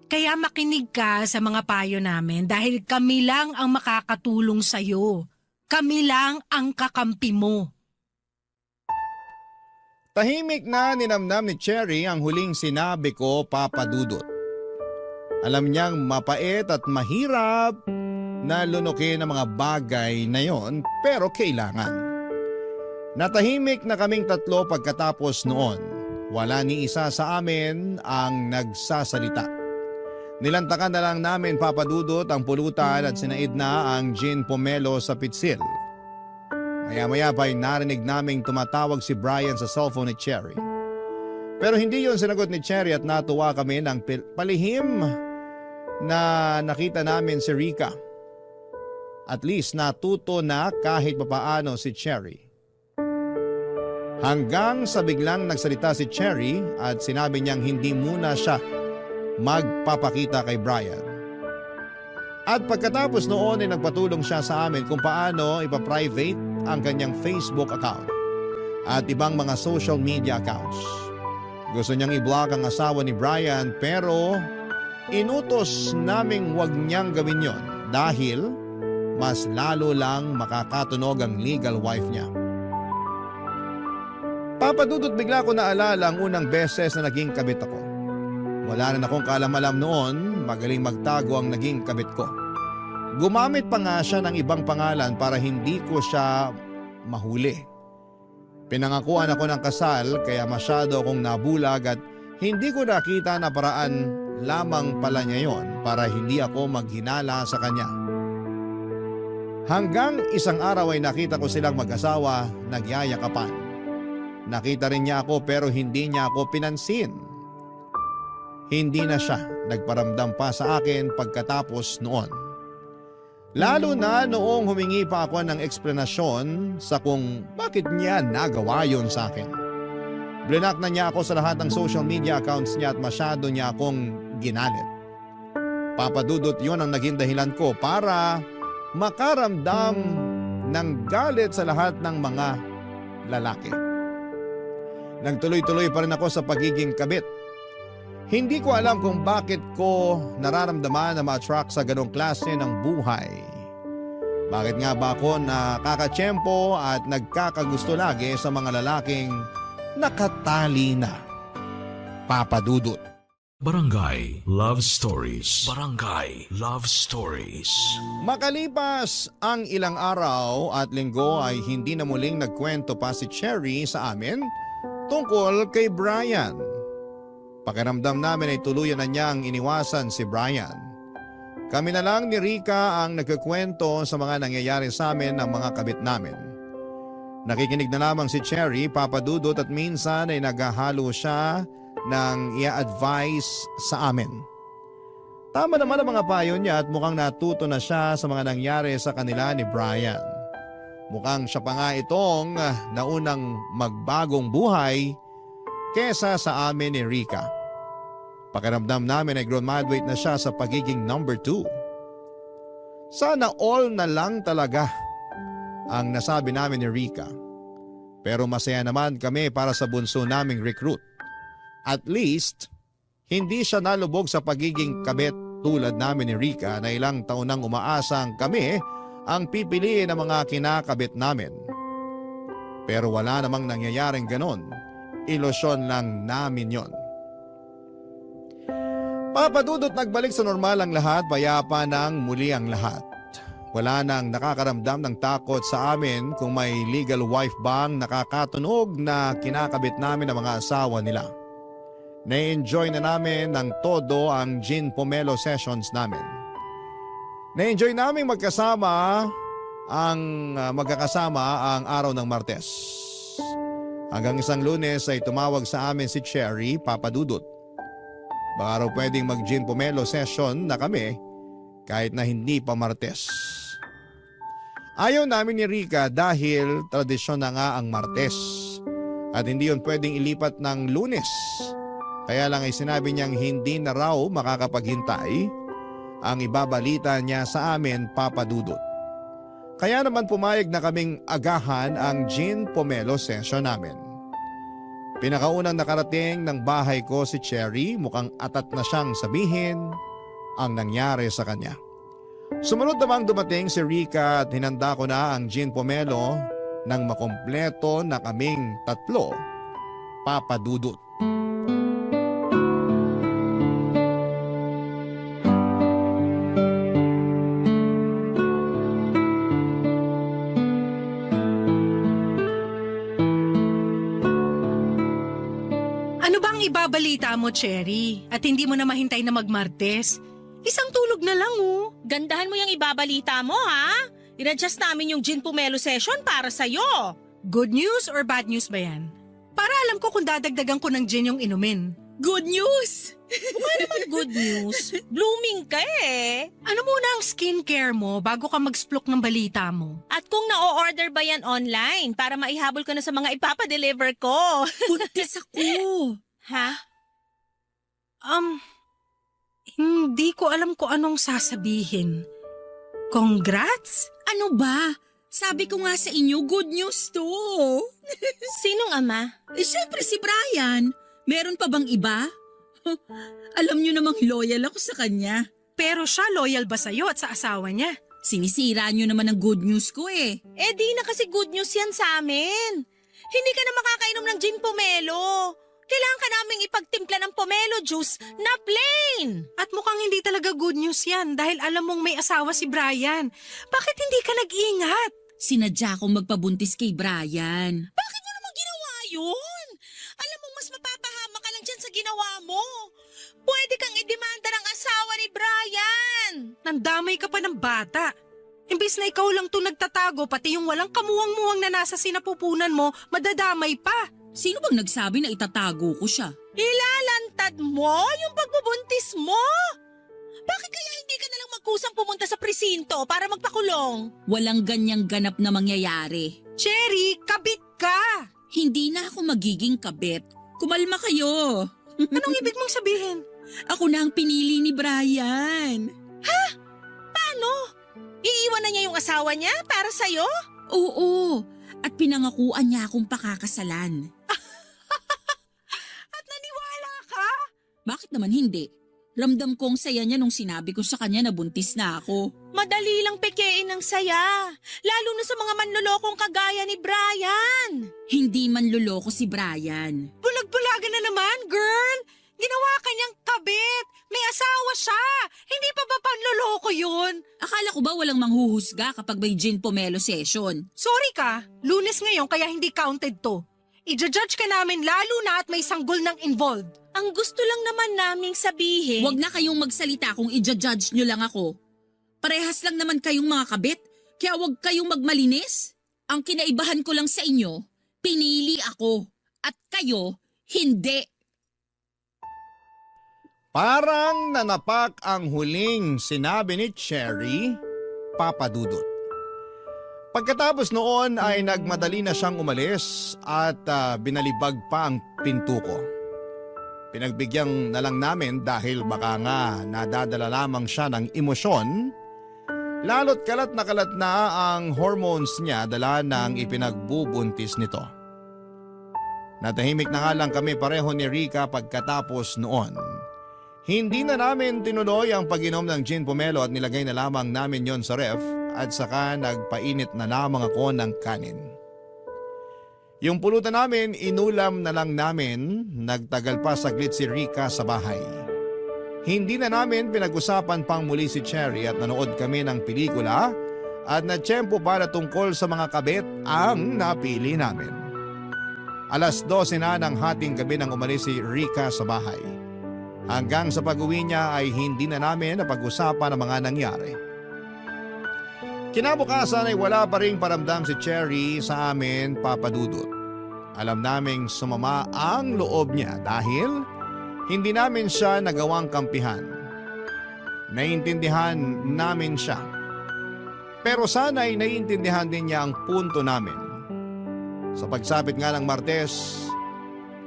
S2: Kaya makinig ka sa mga payo namin dahil kami lang ang makakatulong sa'yo. Kami lang ang kakampi mo.
S1: Tahimik na ninamnam ni Cherry ang huling sinabi ko, Papa Dudut. Alam niyang mapait at mahirap na lunukin ang mga bagay na yon, pero kailangan. Natahimik na kaming tatlo pagkatapos noon. Wala ni isa sa amin ang nagsasalita. Nilantakan na lang namin, Papa Dudut, ang pulutan at sinaid na ang gin pomelo sa pitsil. Maya-maya pa'y narinig naming tumatawag si Brian sa cellphone ni Cherry. Pero hindi yon sinagot ni Cherry at natuwa kami ng palihim na nakita namin si Rica. At least natuto na kahit papaano si Cherry. Hanggang sa biglang nagsalita si Cherry at sinabi niyang hindi muna siya magpapakita kay Brian. At pagkatapos noon ay nagpatulong siya sa amin kung paano ipaprivate ang kanyang Facebook account at ibang mga social media accounts. Gusto niyang i-block ang asawa ni Brian pero inutos naming wag niyang gawin yon dahil mas lalo lang makakatunog ang legal wife niya. Papadudot bigla ko naalala ang unang beses na naging kabit ako. Wala na akong kaalam-alam noon, magaling magtago ang naging kabit ko. Gumamit pa nga siya ng ibang pangalan para hindi ko siya mahuli. Pinangakuan ako ng kasal kaya masyado akong nabulag at hindi ko nakita na paraan lamang pala niya yon para hindi ako maghinala sa kanya. Hanggang isang araw ay nakita ko silang mag-asawa nagyayakapan. Nakita rin niya ako pero hindi niya ako pinansin. Hindi na siya nagparamdam pa sa akin pagkatapos noon. Lalo na noong humingi pa ako ng eksplanasyon sa kung bakit niya nagawa yon sa akin. Blinak na niya ako sa lahat ng social media accounts niya at masyado niya akong ginalit. Papadudot yon ang naging dahilan ko para makaramdam ng galit sa lahat ng mga lalaki. Nagtuloy-tuloy pa rin ako sa pagiging kabit. Hindi ko alam kung bakit ko nararamdaman na ma-attract sa ganong klase ng buhay. Bakit nga ba ako nakakatsyempo at nagkakagusto lagi sa mga lalaking nakatali na? Papadudot.
S5: Barangay Love Stories. Barangay Love Stories.
S1: Makalipas ang ilang araw at linggo ay hindi na muling nagkwento pa si Cherry sa amin tungkol kay Brian. Pakiramdam namin ay tuluyan na niyang iniwasan si Brian. Kami na lang ni Rica ang nagkukwento sa mga nangyayari sa amin ng mga kabit namin. Nakikinig na lamang si Cherry, Papadudot, at minsan ay naghahalo siya ng i-advise sa amin. Tama naman ang mga payo niya at mukhang natuto na siya sa mga nangyari sa kanila ni Brian. Mukhang siya pa nga itong naunang magbagong buhay kesa sa amin ni Rica. Pakiramdam namin ay graduate na siya sa pagiging number 2. Sana all na lang talaga ang nasabi namin ni Rica. Pero masaya naman kami para sa bunso naming recruit. At least, hindi siya nalubog sa pagiging kabit tulad namin ni Rica na ilang taon nang umaasang kami ang pipiliin ng mga kinakabit namin. Pero wala namang nangyayaring ganon. Ilusyon lang namin yon. Papadudot nagbalik sa normal ang lahat, payapa nang muli ang lahat. Wala nang nakakaramdam ng takot sa amin kung may legal wife bang nakakatunog na kinakabit namin ang mga asawa nila. Na-enjoy na namin ng todo ang gin pomelo sessions namin. Na-enjoy namin magkakasama ang araw ng Martes. Hanggang isang Lunes ay tumawag sa amin si Cherry, Papa Dudut. Baka raw pwedeng mag-gin pomelo session na kami kahit na hindi pa Martes. Ayaw namin ni Rica dahil tradisyon na nga ang Martes at hindi yun pwedeng ilipat ng Lunes. Kaya lang ay sinabi niyang hindi na raw makakapaghintay ang ibabalita niya sa amin, Papa Dudut. Kaya naman pumayag na kaming agahan ang gin pomelo session namin. Pinakaunang nakarating ng bahay ko si Cherry, mukhang atat na siyang sabihin ang nangyari sa kanya. Sumunod namang dumating si Rica at hinanda ko na ang gin pomelo nang makompleto na kaming tatlo, Papa Dudut.
S2: Ano bang ibabalita mo, Cherry? At hindi mo na mahintay na magmartes? Isang tulog na lang, oh.
S3: Gandahan mo yung ibabalita mo, ha? In-adjust namin yung gin pomelo session para sa'yo.
S2: Good news or bad news ba yan? Para alam ko kung dadagdagan ko ng gin yung inumin.
S4: Good news!
S3: Good news. Blooming ka eh.
S2: Ano muna ang skincare mo bago ka mag-splok ng balita mo?
S3: At kung na-order ba yan online para maihabol ko na sa mga ipapadeliver ko?
S4: Buntis ako!
S3: Ha?
S2: Hindi ko alam kung anong sasabihin. Congrats?
S4: Ano ba? Sabi ko nga sa inyo, good news to.
S3: Sinong ama?
S4: Siyempre si Brian. Meron pa bang iba? Alam niyo namang loyal ako sa kanya.
S2: Pero siya loyal ba sa'yo at sa asawa niya?
S4: Sinisira niyo naman ang good news ko eh.
S3: Eh di na kasi good news yan sa amin. Hindi ka na makakainom ng gin pomelo. Kailangan ka naming ipagtimpla ng pomelo juice na plain.
S2: At mukhang hindi talaga good news yan dahil alam mong may asawa si Brian. Bakit hindi ka nag-ingat?
S4: Sinadya kong magpabuntis kay Brian.
S3: Bakit mo naman ginawa yun? Alam mo, mas mapapahama ka lang dyan sa ginawa mo. Pwede kang idemanda ng asawa ni Brian.
S2: Nandamay ka pa ng bata. Imbis na ikaw lang to nagtatago, pati yung walang kamuwang-muwang na nasa sinapupunan mo, madadamay pa.
S4: Sino bang nagsabi na itatago ko siya?
S3: Ilalantad mo yung pagbubuntis mo? Bakit kaya hindi ka nalang magkusang pumunta sa presinto para magpakulong?
S4: Walang ganyang ganap na mangyayari.
S2: Cherry, kabit ka!
S4: Hindi na ako magiging kabit. Kumalma kayo.
S2: Anong ibig mong sabihin?
S4: Ako na ang pinili ni Brian.
S3: Paano? Iiwan na niya yung asawa niya para sa'yo?
S4: Oo, at pinangakuan niya akong pakakasalan.
S2: At naniwala ka?
S4: Bakit naman hindi? Ramdam kong saya niya nung sinabi ko sa kanya na buntis na ako.
S3: Madali lang pekein ng saya. Lalo na sa mga manlolokong kagaya ni Brian.
S4: Hindi man luloko si Brian.
S2: Bulag-bulagan na naman, girl! Ginawa ka niyang kabit! May asawa siya! Hindi pa ba panloloko yun?
S4: Akala ko ba walang manghuhusga kapag may gin pomelo session?
S2: Sorry ka, Lunes ngayon kaya hindi counted to. I-judge ka namin lalo na at may sanggol ng involved.
S3: Ang gusto lang naman naming sabihin...
S4: Huwag na kayong magsalita kung i-judge nyo lang ako. Parehas lang naman kayong mga kabit, kaya huwag kayong magmalinis. Ang kinaibahan ko lang sa inyo, pinili ako. At kayo, hindi.
S1: Parang nanapak ang huling sinabi ni Cherry, Papa Dudut. Pagkatapos noon ay nagmadali na siyang umalis at binalibag pa ang pinto ko. Pinagbigyan na lang namin dahil baka nga nadadala lamang siya ng emosyon. Lalo't kalat na ang hormones niya dala ng ipinagbubuntis nito. Natahimik na nga lang kami pareho ni Rica pagkatapos noon. Hindi na namin tinuloy ang pag-inom ng gin pomelo at nilagay na lamang namin yon sa ref at saka nagpainit na lamang ako ng kanin. Yung pulutan namin, inulam na lang namin, nagtagal pa saglit si Rica sa bahay. Hindi na namin pinag-usapan pang muli si Cherry at nanood kami ng pelikula at natsyempo para tungkol sa mga kabit ang napili namin. Alas 12 na ng hating gabi nang umalis si Rica sa bahay. Hanggang sa pag-uwi niya ay hindi na namin napag-usapan ang mga nangyari. Kinabukasan ay wala pa ring paramdam si Cherry sa amin, Papa Dudut. Alam naming sumama ang loob niya dahil hindi namin siya nagawang kampihan. Naiintindihan namin siya. Pero sana ay naiintindihan din niya ang punto namin. Sa pagsapit nga ng Martes,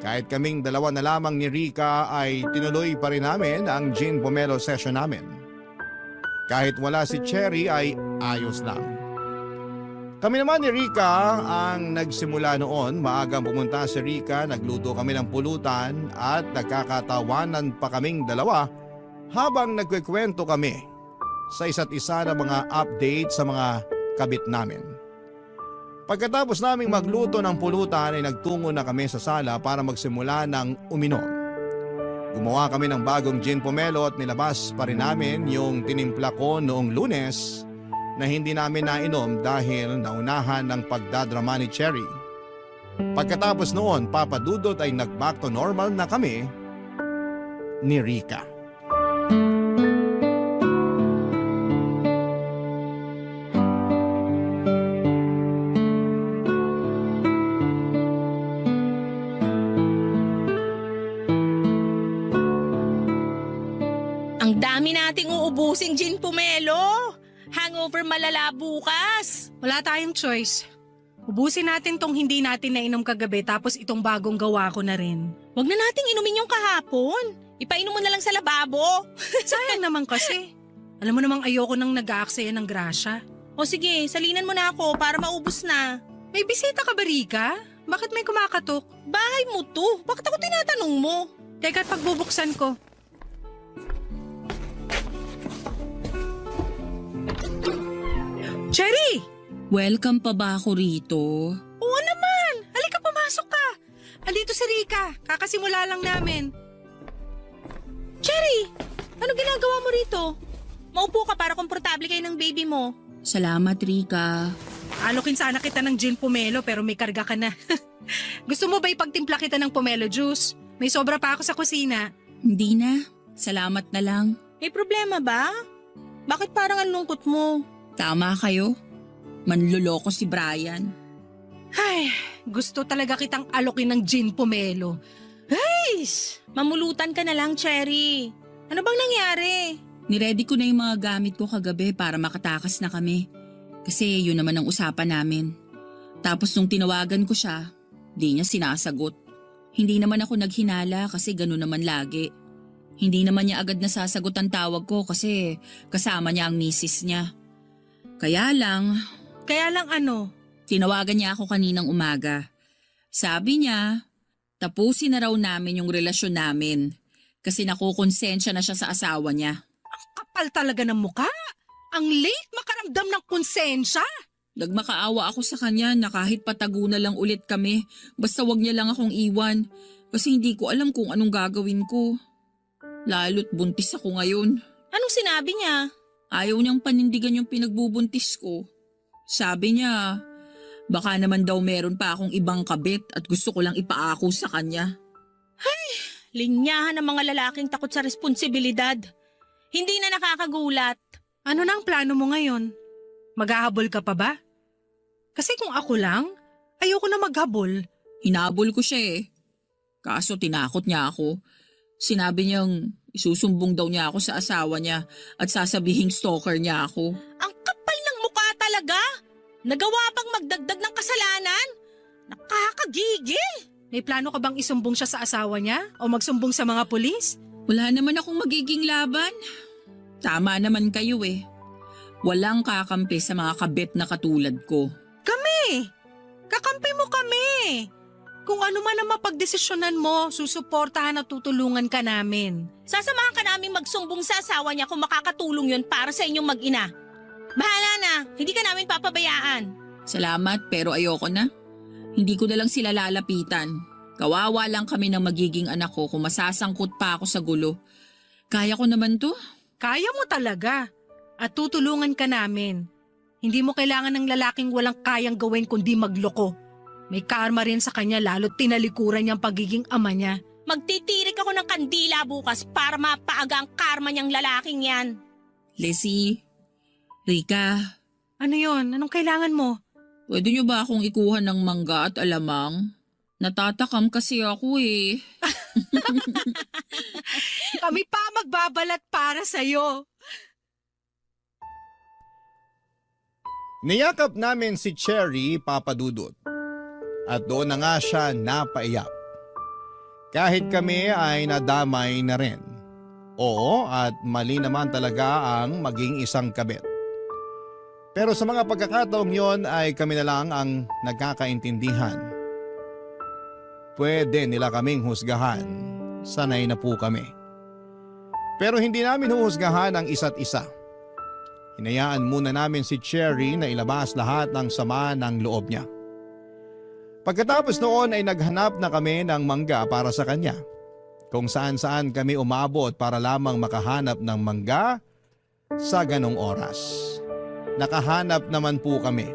S1: kahit kaming dalawa na lamang ni Rica ay tinuloy pa rin namin ang gin pomelo session namin. Kahit wala si Cherry ay ayos lang. Kami naman ni Rica ang nagsimula noon. Maagang pumunta si Rica, nagluto kami ng pulutan at nagkakatawanan pa kaming dalawa habang nagkikwento kami sa isa't isa ng mga update sa mga kabit namin. Pagkatapos naming magluto ng pulutan ay nagtungo na kami sa sala para magsimula ng uminom. Gumawa kami ng bagong gin pomelo at nilabas pa rin namin yung tinimpla ko noong Lunes na hindi namin nainom dahil naunahan ng pagdadrama ni Cherry. Pagkatapos noon, Papa Dudut ay nag-back to normal na kami ni Rica.
S3: Ang dami nating uubusing gin pomelo. Hangover malala bukas.
S2: Wala tayong choice. Ubusin natin tong hindi natin nainom kagabi tapos itong bagong gawa ko na rin.
S3: Huwag na nating inumin yung kahapon. Ipainom mo na lang sa lababo.
S2: Sayang naman kasi. Alam mo namang ayoko nang nag-aaksaya ng grasya.
S3: O sige, salinan mo na ako para maubos na.
S2: May bisita ka ba, Rica? Bakit may kumakatok?
S3: Bahay mo to. Bakit ako tinatanong mo?
S2: Teka't pagbubuksan ko. Cherry!
S4: Welcome pa ba ako rito?
S2: Oo naman! Halika, pumasok ka! Andito si Rica. Kakasimula lang namin.
S3: Cherry, ano ginagawa mo rito? Maupo ka para komportable kayo ng baby mo.
S4: Salamat, Rica.
S2: Alokin sana kita ng gin pomelo pero may karga ka na. Gusto mo ba ipagtimpla kita ng pomelo juice? May sobra pa ako sa kusina.
S4: Hindi na. Salamat na lang.
S3: May problema ba? Bakit parang ang lungkot mo?
S4: Tama kayo. Manluloko si Brian.
S2: Ay, gusto talaga kitang alokin ng gin pomelo. Ay!
S3: Mamulutan ka na lang, Cherry. Ano bang nangyari?
S4: Niready ko na yung mga gamit ko kagabi para makatakas na kami. Kasi yun naman ang usapan namin. Tapos nung tinawagan ko siya, di niya sinasagot. Hindi naman ako naghinala kasi gano'n naman lagi. Hindi naman niya agad nasasagot ang tawag ko kasi kasama niya ang misis niya. Kaya lang
S2: ano?
S4: tinawagan niya ako kaninang umaga. Sabi niya, tapusin na raw namin yung relasyon namin kasi nakukonsensya na siya sa asawa niya.
S2: Kapal talaga ng muka. Ang late makaramdam ng konsensya.
S4: Nagmakaawa ako sa kanya na kahit patago na lang ulit kami, basta wag niya lang akong iwan kasi hindi ko alam kung anong gagawin ko. Lalo't buntis ako ngayon.
S3: Anong sinabi niya?
S4: Ayaw niyang panindigan yung pinagbubuntis ko. Sabi niya, baka naman daw meron pa akong ibang kabit at gusto ko lang ipaako sa kanya.
S3: Linyahan ng mga lalaking takot sa responsibilidad. Hindi na nakakagulat.
S2: Ano na ang plano mo ngayon? Maghahabol ka pa ba? Kasi kung ako lang, ayoko na maghabol.
S4: Hinabol ko siya eh. Kaso tinakot niya ako. Sinabi niyang isusumbong daw niya ako sa asawa niya at sasabihing stalker niya ako.
S3: Ang kapal ng mukha talaga. Nagawa pang magdagdag ng kasalanan. Nakakagigil.
S2: May plano ka bang isumbong siya sa asawa niya o magsumbong sa mga pulis?
S4: Wala naman akong magiging laban. Tama naman kayo eh. Walang kakampi sa mga kabit na katulad ko.
S2: Kami! Kakampi mo kami! Kung ano man ang mapagdesisyonan mo, susuportahan at tutulungan ka namin.
S3: Sasamahan ka namin magsumbong sa asawa niya kung makakatulong yun para sa inyong mag-ina. Bahala na, hindi ka namin papabayaan.
S4: Salamat pero ayoko na. Hindi ko na lang sila lalapitan. Kawawa lang kami ng magiging anak ko kung masasangkot pa ako sa gulo. Kaya ko naman to.
S2: Kaya mo talaga. At tutulungan ka namin. Hindi mo kailangan ng lalaking walang kayang gawin kundi magloko. May karma rin sa kanya lalo't tinalikuran niyang pagiging ama niya.
S3: Magtitirik ako ng kandila bukas para mapaaga ang karma niyang lalaking yan.
S4: Lizzie, Rika,
S2: Ano yon? Anong kailangan mo?
S4: pwede niyo ba akong ikuha ng mangga at alamang? Natatakam kasi ako eh.
S2: Kami pa magbabalat para sa'yo.
S1: Niyakap namin si Cherry, Papa Dudut. At doon na nga siya napaiyak. Kahit kami ay nadamay na rin. Oo, at mali naman talaga ang maging isang kabit. Pero sa mga pagkakataong yon ay kami na lang ang nagkakaintindihan. Pwede nila kaming husgahan. Sanay na po kami. Pero hindi namin huhusgahan ang isa't isa. Hinayaan muna namin si Cherry na ilabas lahat ng sama ng loob niya. Pagkatapos noon ay naghanap na kami ng mangga para sa kanya. Kung saan-saan kami umabot para lamang makahanap ng mangga sa ganong oras. Nakahanap naman po kami.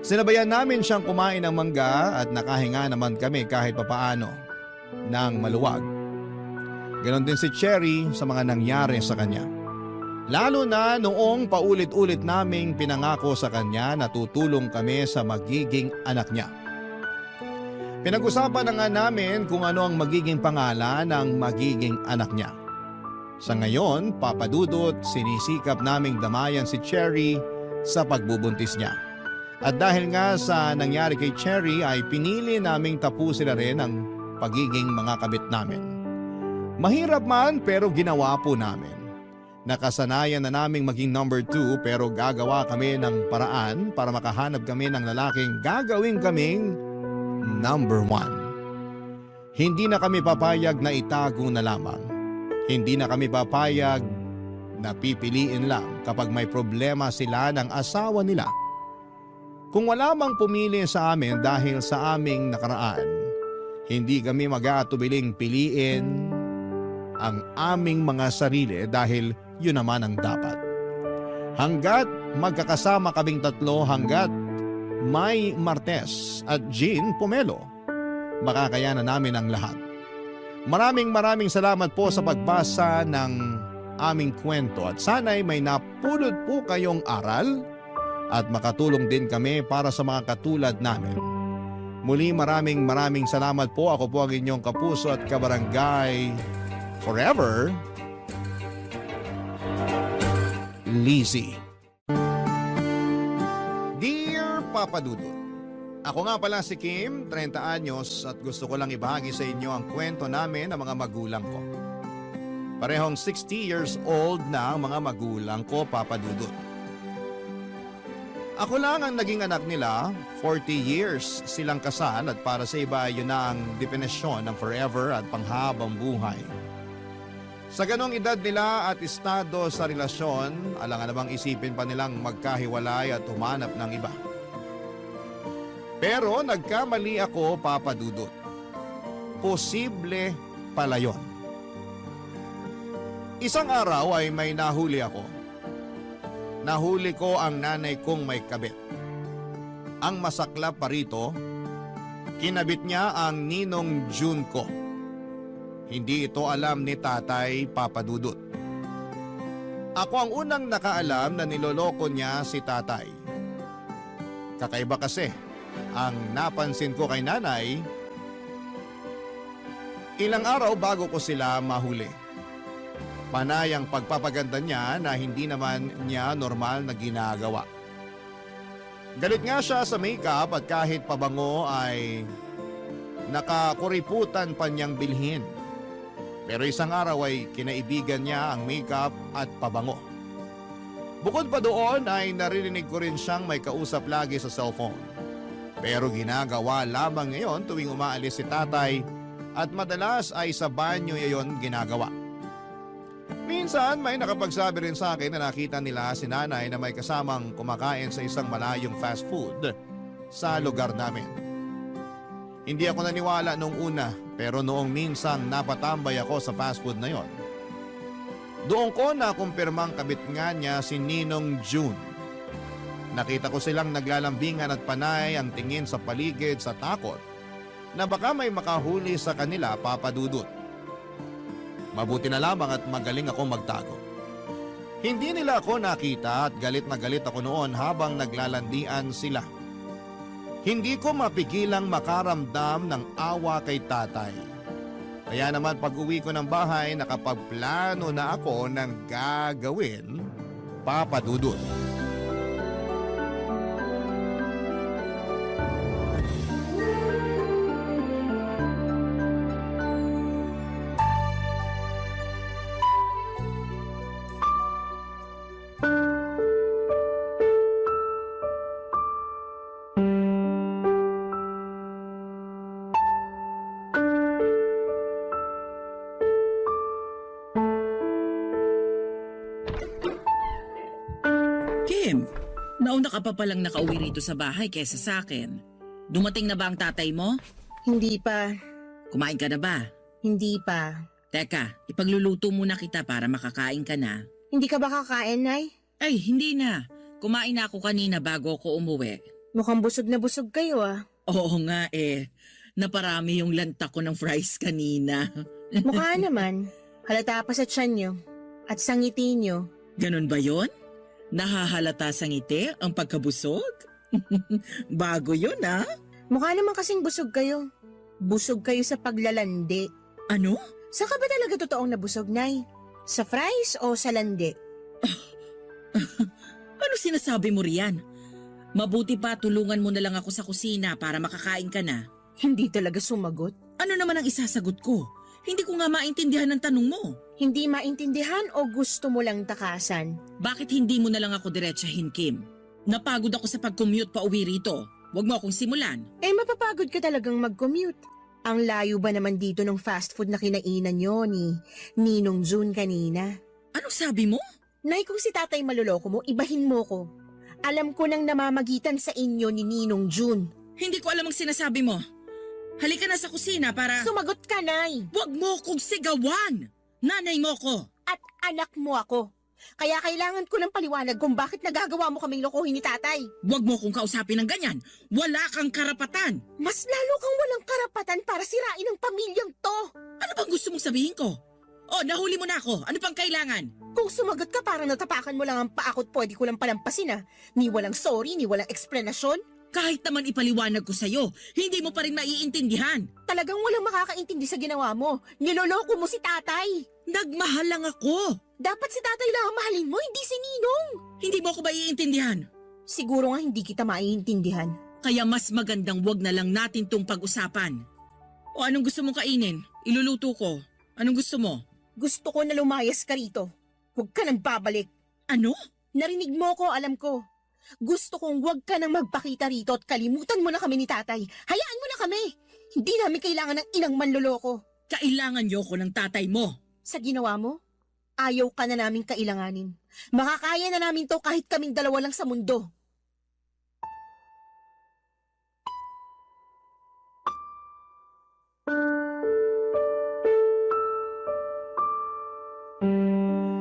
S1: Sinabayan namin siyang kumain ng mangga at nakahinga naman kami kahit papaano ng maluwag. Ganon din si Cherry sa mga nangyari sa kanya. Lalo na noong paulit-ulit naming pinangako sa kanya na tutulong kami sa magiging anak niya. Pinag-usapan na nga namin kung ano ang magiging pangalan ng magiging anak niya. Sa ngayon, Papa Dudut, sinisikap naming damayan si Cherry sa pagbubuntis niya. At dahil nga sa nangyari kay Cherry ay pinili naming tapusin na rin ang pagiging mga kabit namin. Mahirap man pero ginawa po namin. Nakasanayan na naming maging number 2 pero gagawa kami ng paraan para makahanap kami ng lalaking gagawin kaming number 1. Hindi na kami papayag na itago na lamang. Hindi na kami papayag na pipiliin lang kapag may problema sila ng asawa nila. Kung wala mang pumili sa amin dahil sa aming nakaraan, hindi kami mag-aatubiling piliin ang aming mga sarili dahil yun naman ang dapat. Hanggat magkakasama kaming tatlo, hanggat May Martes at Jean Pomelo, makakayanan namin ang lahat. Maraming salamat po sa pagbasa ng aming kwento at sana'y may napulot po kayong aral at makatulong din kami para sa mga katulad namin. Muli maraming salamat po. Ako po ang inyong kapuso at kabarangay forever, Lizzie. Dear Papa Dudut, ako nga pala si Kim, 30 anyos at gusto ko lang ibahagi sa inyo ang kwento namin ng mga magulang ko. Parehong 60 years old na ang mga magulang ko, Papa Dudut. Ako lang ang naging anak nila, 40 years silang kasal at para sa iba yun na ang definisyon ng forever at panghabang buhay. Sa ganong edad nila at estado sa relasyon, alangan namang isipin pa nilang magkahiwalay at humanap ng iba. Pero nagkamali ako, Papa Dudut. Posible pala yun. Isang araw ay may nahuli ako. Nahuli ko ang nanay kong may kabit. Ang masaklap pa rito, kinabit niya ang ninong June ko. Hindi ito alam ni tatay, Papa Dudut. Ako ang unang nakaalam na niloloko niya si tatay. Kakaiba kasi, ang napansin ko kay nanay, ilang araw bago ko sila mahuli. Panay ang pagpapaganda niya na hindi naman niya normal na ginagawa. Galit nga siya sa makeup at kahit pabango ay nakakuriputan pa niyang bilhin. Pero isang araw ay kinaibigan niya ang makeup at pabango. Bukod pa doon ay naririnig ko rin siyang may kausap lagi sa cellphone. Pero ginagawa lamang ngayon tuwing umaalis si tatay at madalas ay sa banyo ngayon ginagawa. Minsan may nakapagsabi rin sa akin na nakita nila si nanay na may kasamang kumakain sa isang malayong fast food sa lugar namin. Hindi ako naniwala noong una pero noong minsang napatambay ako sa fast food na yon, doon ko nakumpirmang kabit nga niya si Ninong June. Nakita ko silang naglalambingan at panay ang tingin sa paligid sa takot na baka may makahuli sa kanila, Papa Dudut. Mabuti na lamang at magaling ako magtago. Hindi nila ako nakita at galit na galit ako noon habang naglalandian sila. Hindi ko mapigilang makaramdam ng awa kay tatay. Kaya naman pag-uwi ko ng bahay, nakapagplano na ako ng gagawin, Papa Dudut.
S4: Kim, nauna ka pa palang nakauwi rito sa bahay kesa sa akin. Dumating na ba ang tatay mo?
S3: Hindi pa.
S4: Kumain ka na ba?
S3: Hindi pa.
S4: Teka, ipagluluto muna kita para makakain ka na.
S3: Hindi ka ba kakain, Nay?
S4: Ay, hindi na. Kumain na ako kanina bago ako umuwi.
S3: Mukhang busog na busog kayo ah.
S4: Oo nga eh. Naparami yung lanta ko ng fries kanina.
S3: Mukha naman. Halata pa sa tiyan nyo. At sa ngiti nyo.
S4: Ganon ba yon? Nahahalata sa ngiti ang pagkabusog? Bago yun ah.
S3: Mukha naman kasing busog kayo. Busog kayo sa paglalandi.
S4: Ano?
S3: Saan ka ba talaga totoong nabusog, Nay? Sa fries o sa landi?
S4: Ano sinasabi mo riyan? Mabuti pa tulungan mo na lang ako sa kusina para makakain ka na.
S3: Hindi talaga sumagot.
S4: Ano naman ang isasagot ko? Hindi ko nga maintindihan ang tanong mo.
S3: Hindi maintindihan o gusto mo lang takasan?
S4: Bakit hindi mo na lang ako diretsahin, Kim? Napagod ako sa pag-commute pa uwi rito. Huwag mo akong simulan.
S3: Eh mapapagod ka talagang mag-commute. Ang layo ba naman dito ng fast food na kinainan nyo ni Ninong June kanina?
S4: Anong sabi mo?
S3: Nay, kung si tatay maluloko mo, ibahin mo ko. Alam ko nang namamagitan sa inyo ni Ninong June.
S4: Hindi ko alam ang sinasabi mo. Halika na sa kusina para...
S3: Sumagot ka, Nay!
S4: Huwag mo kong sigawan! Nanay mo ko!
S3: At anak mo ako. Kaya kailangan ko ng paliwanag kung bakit nagagawa mo kaming lokohin ni tatay.
S4: Huwag mo kong kausapin ng ganyan. Wala kang karapatan.
S3: Mas lalo kang walang karapatan para sirain ang pamilyang to.
S4: Ano bang gusto mong sabihin ko? Oh, nahuli mo na ako. Ano pang kailangan?
S3: Kung sumagot ka parang natapakan mo lang ang paa ko't pwede ko lang palampasin ah. Ni walang sorry, ni walang eksplanasyon.
S4: Kahit naman ipaliwanag ko sa'yo, hindi mo pa rin maiintindihan.
S3: Talagang walang makakaintindi sa ginawa mo. Niloloko mo si tatay.
S4: Nagmahal lang ako.
S3: Dapat si tatay lang ang mahalin mo, hindi si Ninong.
S4: Hindi mo ako maiintindihan.
S3: Siguro nga hindi kita maiintindihan.
S4: Kaya mas magandang wag na lang natin tong pag-usapan. O anong gusto mong kainin? Iluluto ko. Anong gusto mo?
S3: Gusto ko na lumayas ka rito. Huwag ka nang babalik.
S4: Ano?
S3: Narinig mo ko, alam ko. Gusto kong huwag ka nang magpakita rito at kalimutan mo na kami ni tatay. Hayaan mo na kami. Hindi namin kailangan ng inang manloloko.
S4: Kailangan niyo ko ng tatay mo.
S3: Sa ginawa mo, ayaw ka na namin kailanganin. Makakaya na namin to kahit kaming dalawa lang sa mundo.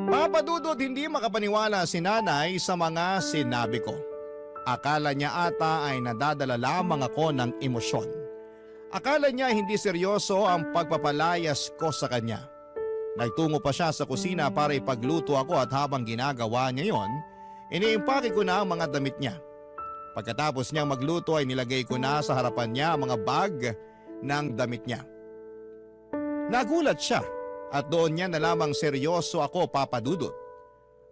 S1: Papa Dudut, hindi makapaniwala si nanay sa mga sinabi ko. Akala niya ata ay nadadala lamang ako ng emosyon. Akala niya hindi seryoso ang pagpapalayas ko sa kanya. Nagtungo pa siya sa kusina para ipagluto ako at habang ginagawa niya yon, iniimpake ko na ang mga damit niya. Pagkatapos niyang magluto ay nilagay ko na sa harapan niya ang mga bag ng damit niya. Nagulat siya at doon niya na lamang seryoso ako, Papa Dudut.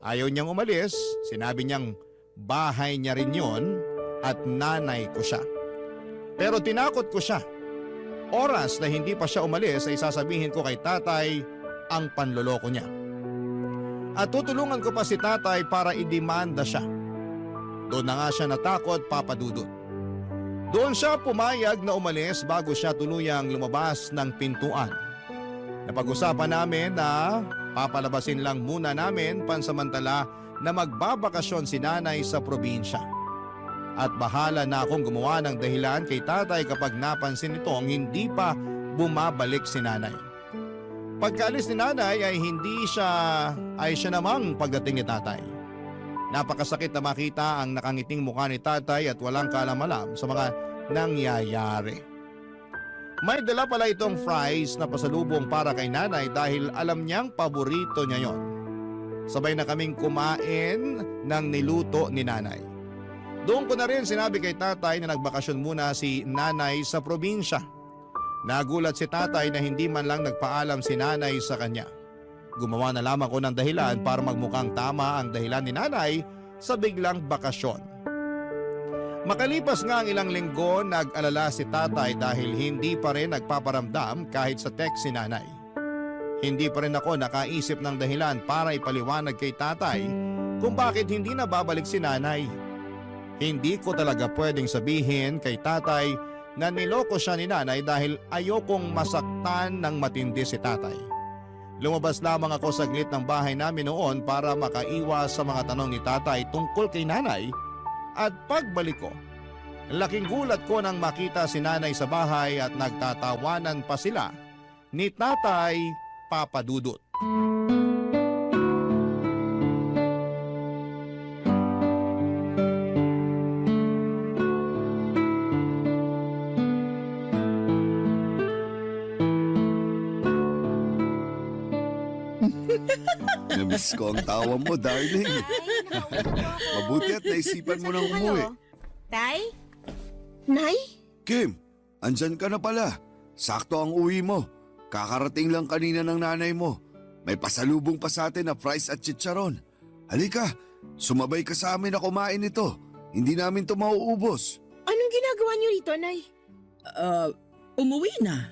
S1: Ayaw niyang umalis, sinabi niyang bahay niya rin yon at nanay ko siya. Pero tinakot ko siya. Oras na hindi pa siya umalis ay sasabihin ko kay tatay ang panloloko niya. At tutulungan ko pa si tatay para idemanda siya. Doon na nga siya natakot, Papa Dudut. Doon siya pumayag na umalis bago siya tuluyang lumabas ng pintuan. Napag-usapan namin na papalabasin lang muna namin pansamantala na magbabakasyon si nanay sa probinsya. At bahala na akong gumawa ng dahilan kay tatay kapag napansin nitong hindi pa bumabalik si nanay. Pagkaalis ni nanay ay siya namang pagdating ni tatay. Napakasakit na makita ang nakangiting mukha ni tatay at walang kaalam-alam sa mga nangyayari. May dala pala itong fries na pasalubong para kay nanay dahil alam niyang paborito niya yon. Sabay na kaming kumain ng niluto ni nanay. Doon ko na rin sinabi kay tatay na nagbakasyon muna si nanay sa probinsya. Nagulat si tatay na hindi man lang nagpaalam si nanay sa kanya. Gumawa na lamang ko ng dahilan para magmukhang tama ang dahilan ni nanay sa biglang bakasyon. Makalipas nga ang ilang linggo, nag-alala si tatay dahil hindi pa rin nagpaparamdam kahit sa text si nanay. Hindi pa rin ako nakaisip ng dahilan para ipaliwanag kay tatay kung bakit hindi na babalik si nanay. Hindi ko talaga pwedeng sabihin kay tatay na niloko siya ni nanay dahil ayokong masaktan ng matindi si tatay. Lumabas lamang ako saglit ng bahay namin noon para makaiwas sa mga tanong ni tatay tungkol kay nanay. At pagbalik ko, laking gulat ko nang makita si nanay sa bahay at nagtatawanan pa sila ni tatay Papa Dudut.
S6: Namiss ko ang tawa mo, darling. Mabuti at naisipan mo nang umuwi.
S3: Tay? Nay?
S6: Kim, andyan ka na pala. Sakto ang uwi mo. Kakarating lang kanina ng nanay mo. May pasalubong pa sa atin na fries at chicharon. Halika, sumabay ka sa amin na kumain ito. Hindi namin to mauubos.
S3: Anong ginagawa niyo rito, Nay?
S4: Umuwi na.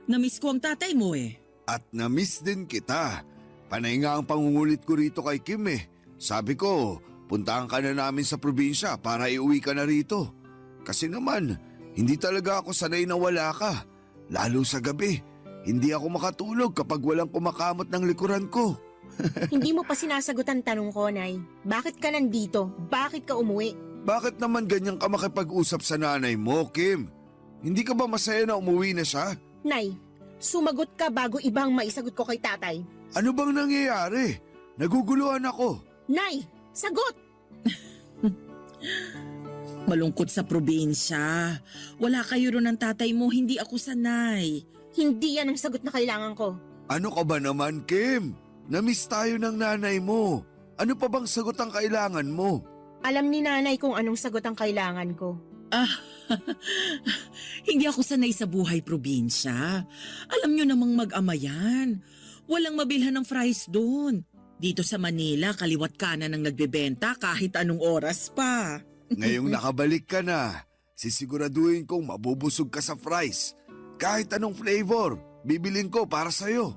S4: Namiss ko ang tatay mo eh.
S6: At namiss din kita. Panay nga ang pangungulit ko rito kay Kim eh. Sabi ko, puntahan ka na namin sa probinsya para iuwi ka na rito. Kasi naman, hindi talaga ako sanay na wala ka. Lalo sa gabi, hindi ako makatulog kapag walang kumakamot ng likuran ko.
S7: Hindi mo pa sinasagot ang tanong ko, Nay. Bakit ka nandito? Bakit ka umuwi?
S6: Bakit naman ganyan ka makipag-usap sa nanay mo, Kim? Hindi ka ba masaya na umuwi na siya?
S7: Nay, sumagot ka bago ibang maisagot ko kay tatay.
S6: Ano bang nangyayari? Naguguluhan ako.
S7: Nay, sagot!
S4: Malungkot sa probinsya. Wala kayo ron ng tatay mo, hindi ako sanay.
S7: Hindi yan ang sagot na kailangan ko.
S6: Ano ka ba naman, Kim? Namiss tayo ng nanay mo. Ano pa bang sagot ang kailangan mo?
S7: Alam ni nanay kung anong sagot ang kailangan ko.
S4: Hindi ako sanay sa buhay probinsya. Alam nyo namang mag-ama yan. Walang mabilhan ng fries doon. Dito sa Manila, kaliwat kanan ang nagbebenta kahit anong oras pa.
S6: Ngayong nakabalik ka na, sisiguraduhin kong mabubusog ka sa fries. Kahit anong flavor, bibilin ko para sa'yo.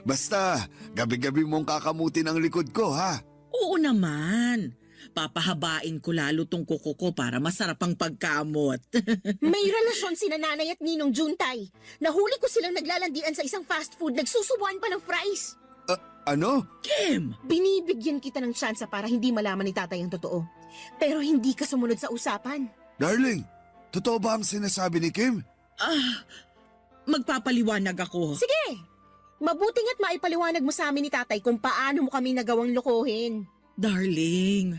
S6: Basta, gabi-gabi mong kakamutin ang likod ko, ha?
S4: Oo naman. Papahabain ko lalo tong kuko ko para masarap ang pagkamot.
S7: May relasyon sina nanay at ninong Juntay. Nahuli ko silang naglalandian sa isang fast food, nagsusubuan pa ng fries.
S6: Ano?
S4: Kim!
S7: Binibigyan kita ng tsansa para hindi malaman ni tatay ang totoo. Pero hindi ka sumunod sa usapan.
S6: Darling, totoo ba ang sinasabi ni Kim?
S4: Magpapaliwanag ako.
S7: Sige! Mabuting at maipaliwanag mo sa amin ni tatay kung paano mo kami nagawang lokohin.
S4: Darling,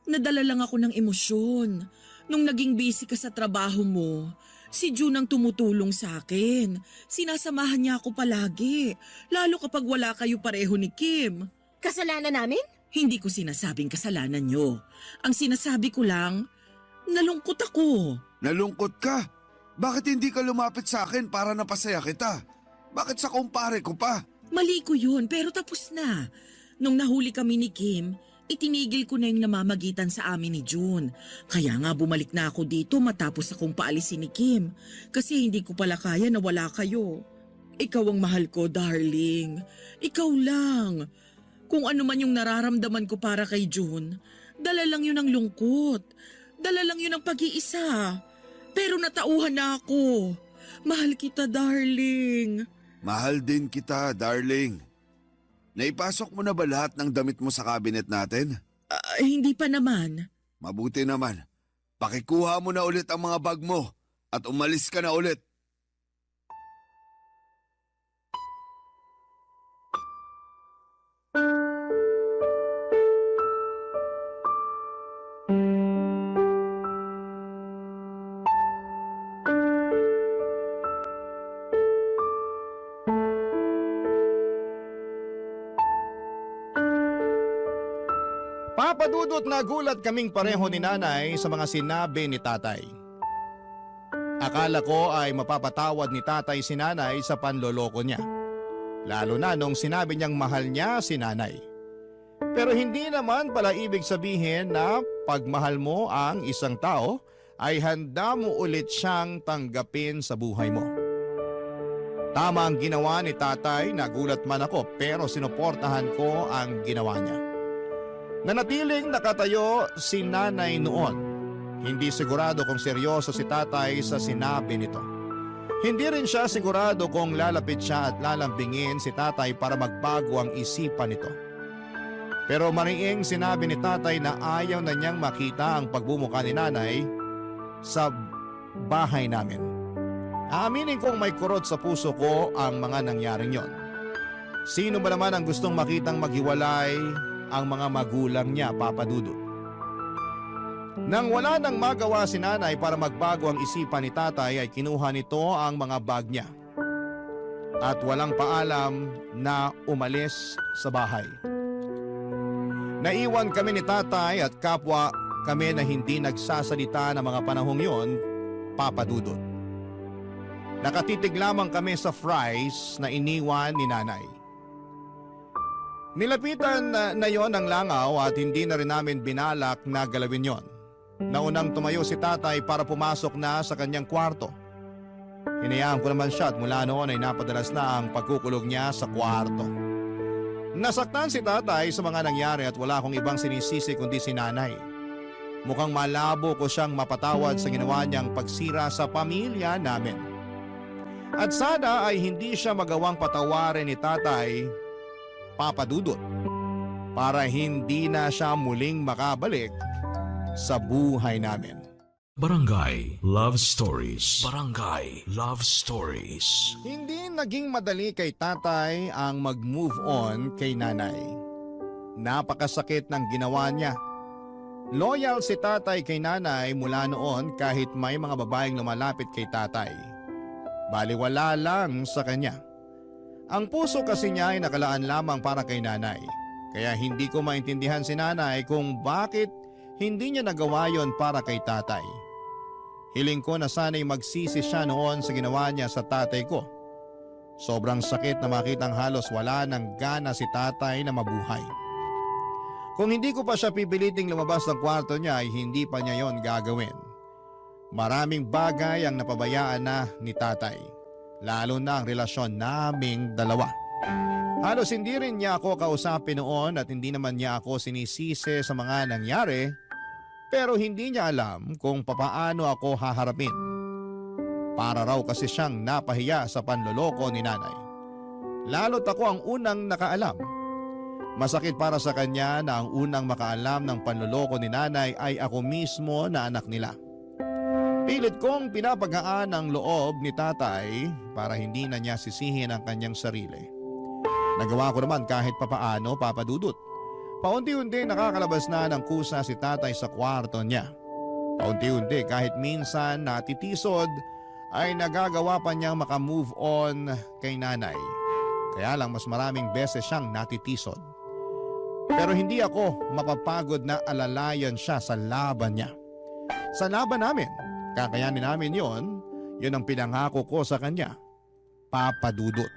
S4: nadala lang ako ng emosyon. Nung naging busy ka sa trabaho mo, si June ang tumutulong sa akin. Sinasamahan niya ako palagi, lalo kapag wala kayo pareho ni Kim.
S7: Kasalanan namin?
S4: Hindi ko sinasabing kasalanan niyo. Ang sinasabi ko lang, nalungkot ako.
S6: Nalungkot ka? Bakit hindi ka lumapit sa akin para napasaya kita? Bakit sa kumpare ko pa?
S4: Mali ko yun, pero tapos na. Nung nahuli kami ni Kim, itinigil ko na yung namamagitan sa amin ni June. Kaya nga bumalik na ako dito matapos akong paalisin ni Kim. Kasi hindi ko pala kaya na wala kayo. Ikaw ang mahal ko, darling. Ikaw lang. Kung ano man yung nararamdaman ko para kay June, dala lang yun ng lungkot. Dala lang yun ng pag-iisa. Pero natauhan na ako. Mahal kita, darling.
S6: Mahal din kita, darling. Naipasok mo na ba lahat ng damit mo sa cabinet natin?
S4: Hindi pa naman.
S6: Mabuti naman. Pakikuha mo na ulit ang mga bag mo at umalis ka na ulit.
S1: Papadudot na gulat kaming pareho ni nanay sa mga sinabi ni tatay. Akala ko ay mapapatawad ni tatay si nanay sa panloloko niya. Lalo na nung sinabi niyang mahal niya si nanay. Pero hindi naman pala ibig sabihin na pagmahal mo ang isang tao ay handa mo ulit siyang tanggapin sa buhay mo. Tama ang ginawa ni tatay, nagulat man ako pero sinuportahan ko ang ginawa niya. Nanatiling nakatayo si nanay noon. Hindi sigurado kung seryoso si tatay sa sinabi nito. Hindi rin siya sigurado kung lalapit siya at lalambingin si tatay para magbago ang isipan nito. Pero mariing sinabi ni tatay na ayaw na niyang makita ang pagbumuka ni nanay sa bahay namin. Aaminin kong may kurot sa puso ko ang mga nangyaring yon. Sino ba naman ang gustong makitang maghiwalay ang mga magulang niya, Papa Dudut? Nang wala nang magawa si nanay para magbago ang isipan ni tatay ay kinuha nito ang mga bag niya. At walang paalam na umalis sa bahay. Naiwan kami ni tatay at kapwa kami na hindi nagsasalita ng mga panahong yon, Papa Dudut. Nakatitig lamang kami sa fries na iniwan ni nanay. Nilapitan na yon ang langaw at hindi na rin namin binalak na galawin yon. Naunang tumayo si tatay para pumasok na sa kanyang kwarto. Hinayaan ko naman siya at mula noon ay napadalas na ang pagkukulog niya sa kwarto. Nasaktan si tatay sa mga nangyari at wala akong ibang sinisisi kundi si nanay. Mukhang malabo ko siyang mapatawad sa ginawa niyang pagsira sa pamilya namin. At sana ay hindi siya magawang patawarin ni tatay, Papa Dudut, para hindi na siya muling makabalik sa buhay namin.
S5: Barangay Love Stories. Barangay Love Stories.
S1: Hindi naging madali kay tatay ang mag-move on kay nanay. Napakasakit ng ginawa niya. Loyal si tatay kay nanay mula noon kahit may mga babaeng lumalapit kay tatay. Baliwala lang sa kanya. Ang puso kasi niya ay nakalaan lamang para kay nanay. Kaya hindi ko maintindihan si nanay kung bakit hindi niya nagawa yon para kay tatay. Hiling ko na sana'y magsisi siya noon sa ginawa niya sa tatay ko. Sobrang sakit na makitang halos wala ng gana si tatay na mabuhay. Kung hindi ko pa siya pipiliting lumabas ng kwarto niya ay hindi pa niya yon gagawin. Maraming bagay ang napabayaan na ni tatay. Lalo na ang relasyon naming dalawa. Halos hindi rin niya ako kausapin noon at hindi naman niya ako sinisisi sa mga nangyari. Pero hindi niya alam kung papaano ako haharapin. Para raw kasi siyang napahiya sa panloloko ni nanay. Lalo't ako ang unang nakaalam. Masakit para sa kanya na ang unang makaalam ng panloloko ni nanay ay ako mismo na anak nila. Pilit kong pinapagaan ang loob ni tatay para hindi na niya sisihin ang kanyang sarili. Nagawa ko naman kahit papaano, Papa Dudut. Paunti-unti nakakalabas na ng kusa si tatay sa kwarto niya. Paunti-unti kahit minsan natitisod ay nagagawa pa niyang makamove on kay nanay. Kaya lang mas maraming beses siyang natitisod. Pero hindi ako mapapagod na alalayan siya sa laban niya. Sa laban namin, kakayanin namin yon ang pinangako ko sa kanya, Papa Dudut.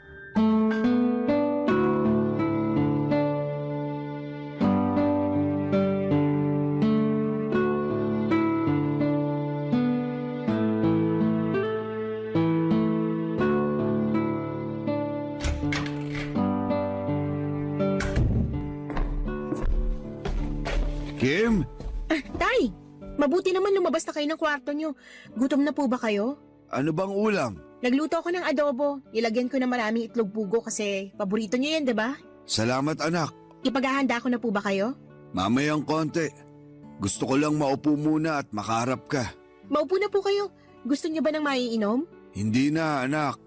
S6: Kim,
S7: Tay, mabuti naman lumabas na kayo ng kwarto nyo. Gutom na po ba kayo?
S6: ano bang ulam?
S7: Nagluto ako ng adobo. Nilagyan ko ng maraming itlog pugo kasi paborito nyo yan, diba?
S6: Salamat anak.
S7: Ipaghahanda ko na po ba kayo?
S6: Mamayang konti. Gusto ko lang maupo muna at makaharap ka.
S7: Maupo na po kayo. Gusto nyo ba ng maiinom?
S6: Hindi na anak.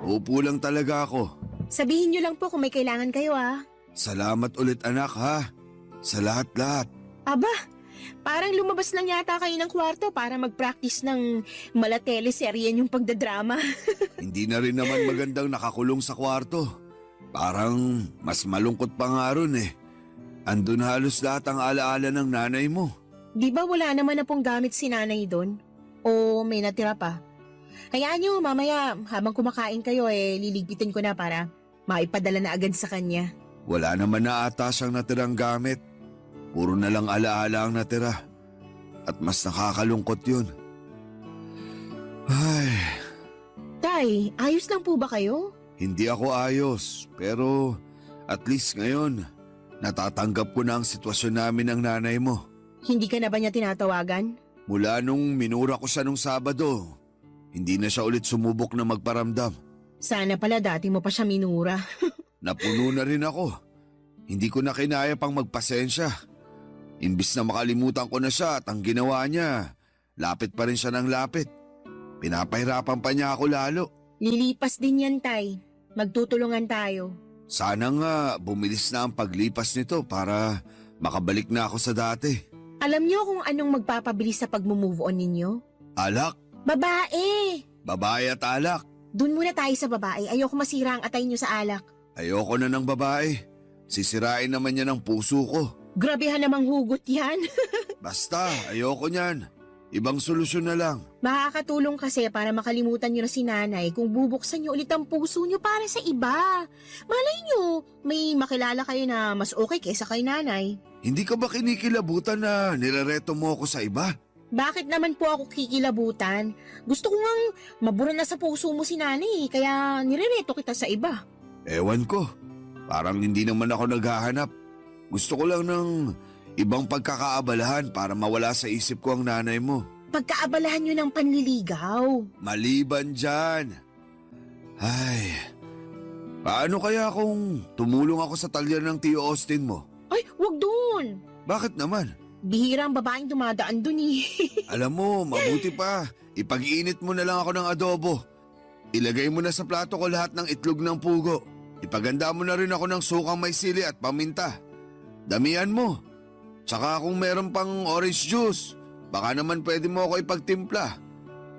S6: Uupo lang talaga ako.
S7: Sabihin nyo lang po kung may kailangan kayo
S6: Salamat ulit anak ha. Sa lahat-lahat.
S7: Aba, parang lumabas lang yata kayo ng kwarto para mag-practice ng mala-teleserye yung pagdadrama.
S6: Hindi na rin naman magandang nakakulong sa kwarto. Parang mas malungkot pa nga ron eh. Andun halos lahat ang alaala ng nanay mo.
S7: Di ba wala naman na pong gamit si nanay doon? O may natira pa? Hayaan niyo, mamaya habang kumakain kayo liligpitin ko na para maipadala na agad sa kanya.
S6: Wala naman na ata siyang natirang gamit. Puro na lang alaala ang natira. At mas nakakalungkot yun. Ay,
S7: Tay, ayos lang po ba kayo?
S6: hindi ako ayos. Pero at least ngayon, natatanggap ko na ang sitwasyon namin ng nanay mo.
S7: Hindi ka na ba niya tinatawagan?
S6: Mula nung minura ko siya nung Sabado, hindi na siya ulit sumubok na magparamdam.
S7: Sana pala dati mo pa siya minura.
S6: Napuno na rin ako. Hindi ko na kinaya pang magpasensya. Imbis na makalimutan ko na siya at ang ginawa niya, lapit pa rin siya ng lapit. Pinapahirapan pa niya ako lalo.
S7: Lilipas din yan, Tay. Magtutulungan tayo.
S6: Sana nga bumilis na ang paglipas nito para makabalik na ako sa dati.
S7: Alam niyo kung anong magpapabilis sa pag-move on ninyo?
S6: Alak,
S7: Babae!
S6: babae at alak.
S7: Doon muna tayo sa babae. Ayoko masira ang atay niyo sa alak.
S6: Ayoko na ng babae. Sisirain naman niya ng puso ko.
S7: Grabehan namang hugot yan.
S6: Basta, ayoko niyan. Ibang solusyon na lang.
S7: Makakatulong kasi para makalimutan niyo na si nanay kung bubuksan niyo ulit ang puso niyo para sa iba. Malay niyo, may makilala kayo na mas okay kaysa kay nanay.
S6: Hindi ka ba kinikilabutan na nirereto mo ako sa iba?
S7: Bakit naman po ako kikilabutan? Gusto ko ngang mabura na sa puso mo si nanay, kaya nirereto kita sa iba.
S6: Ewan ko. Parang hindi naman ako naghahanap. Gusto ko lang ng ibang pagkakaabalahan para mawala sa isip ko ang nanay mo.
S7: Pagkaabalahan niyo ng panliligaw.
S6: Maliban dyan. Ay, paano kaya kung tumulong ako sa talyer ng Tio Austin mo?
S7: Ay, wag doon.
S6: Bakit naman?
S7: Bihira ang babaeng dumadaan doon eh.
S6: Alam mo, mabuti pa. Ipag-iinit mo na lang ako ng adobo. Ilagay mo na sa plato ko lahat ng itlog ng pugo. Ipaganda mo na rin ako ng sukang may sili at paminta. Damihan mo. Tsaka kung meron pang orange juice, baka naman pwede mo ako ipagtimpla.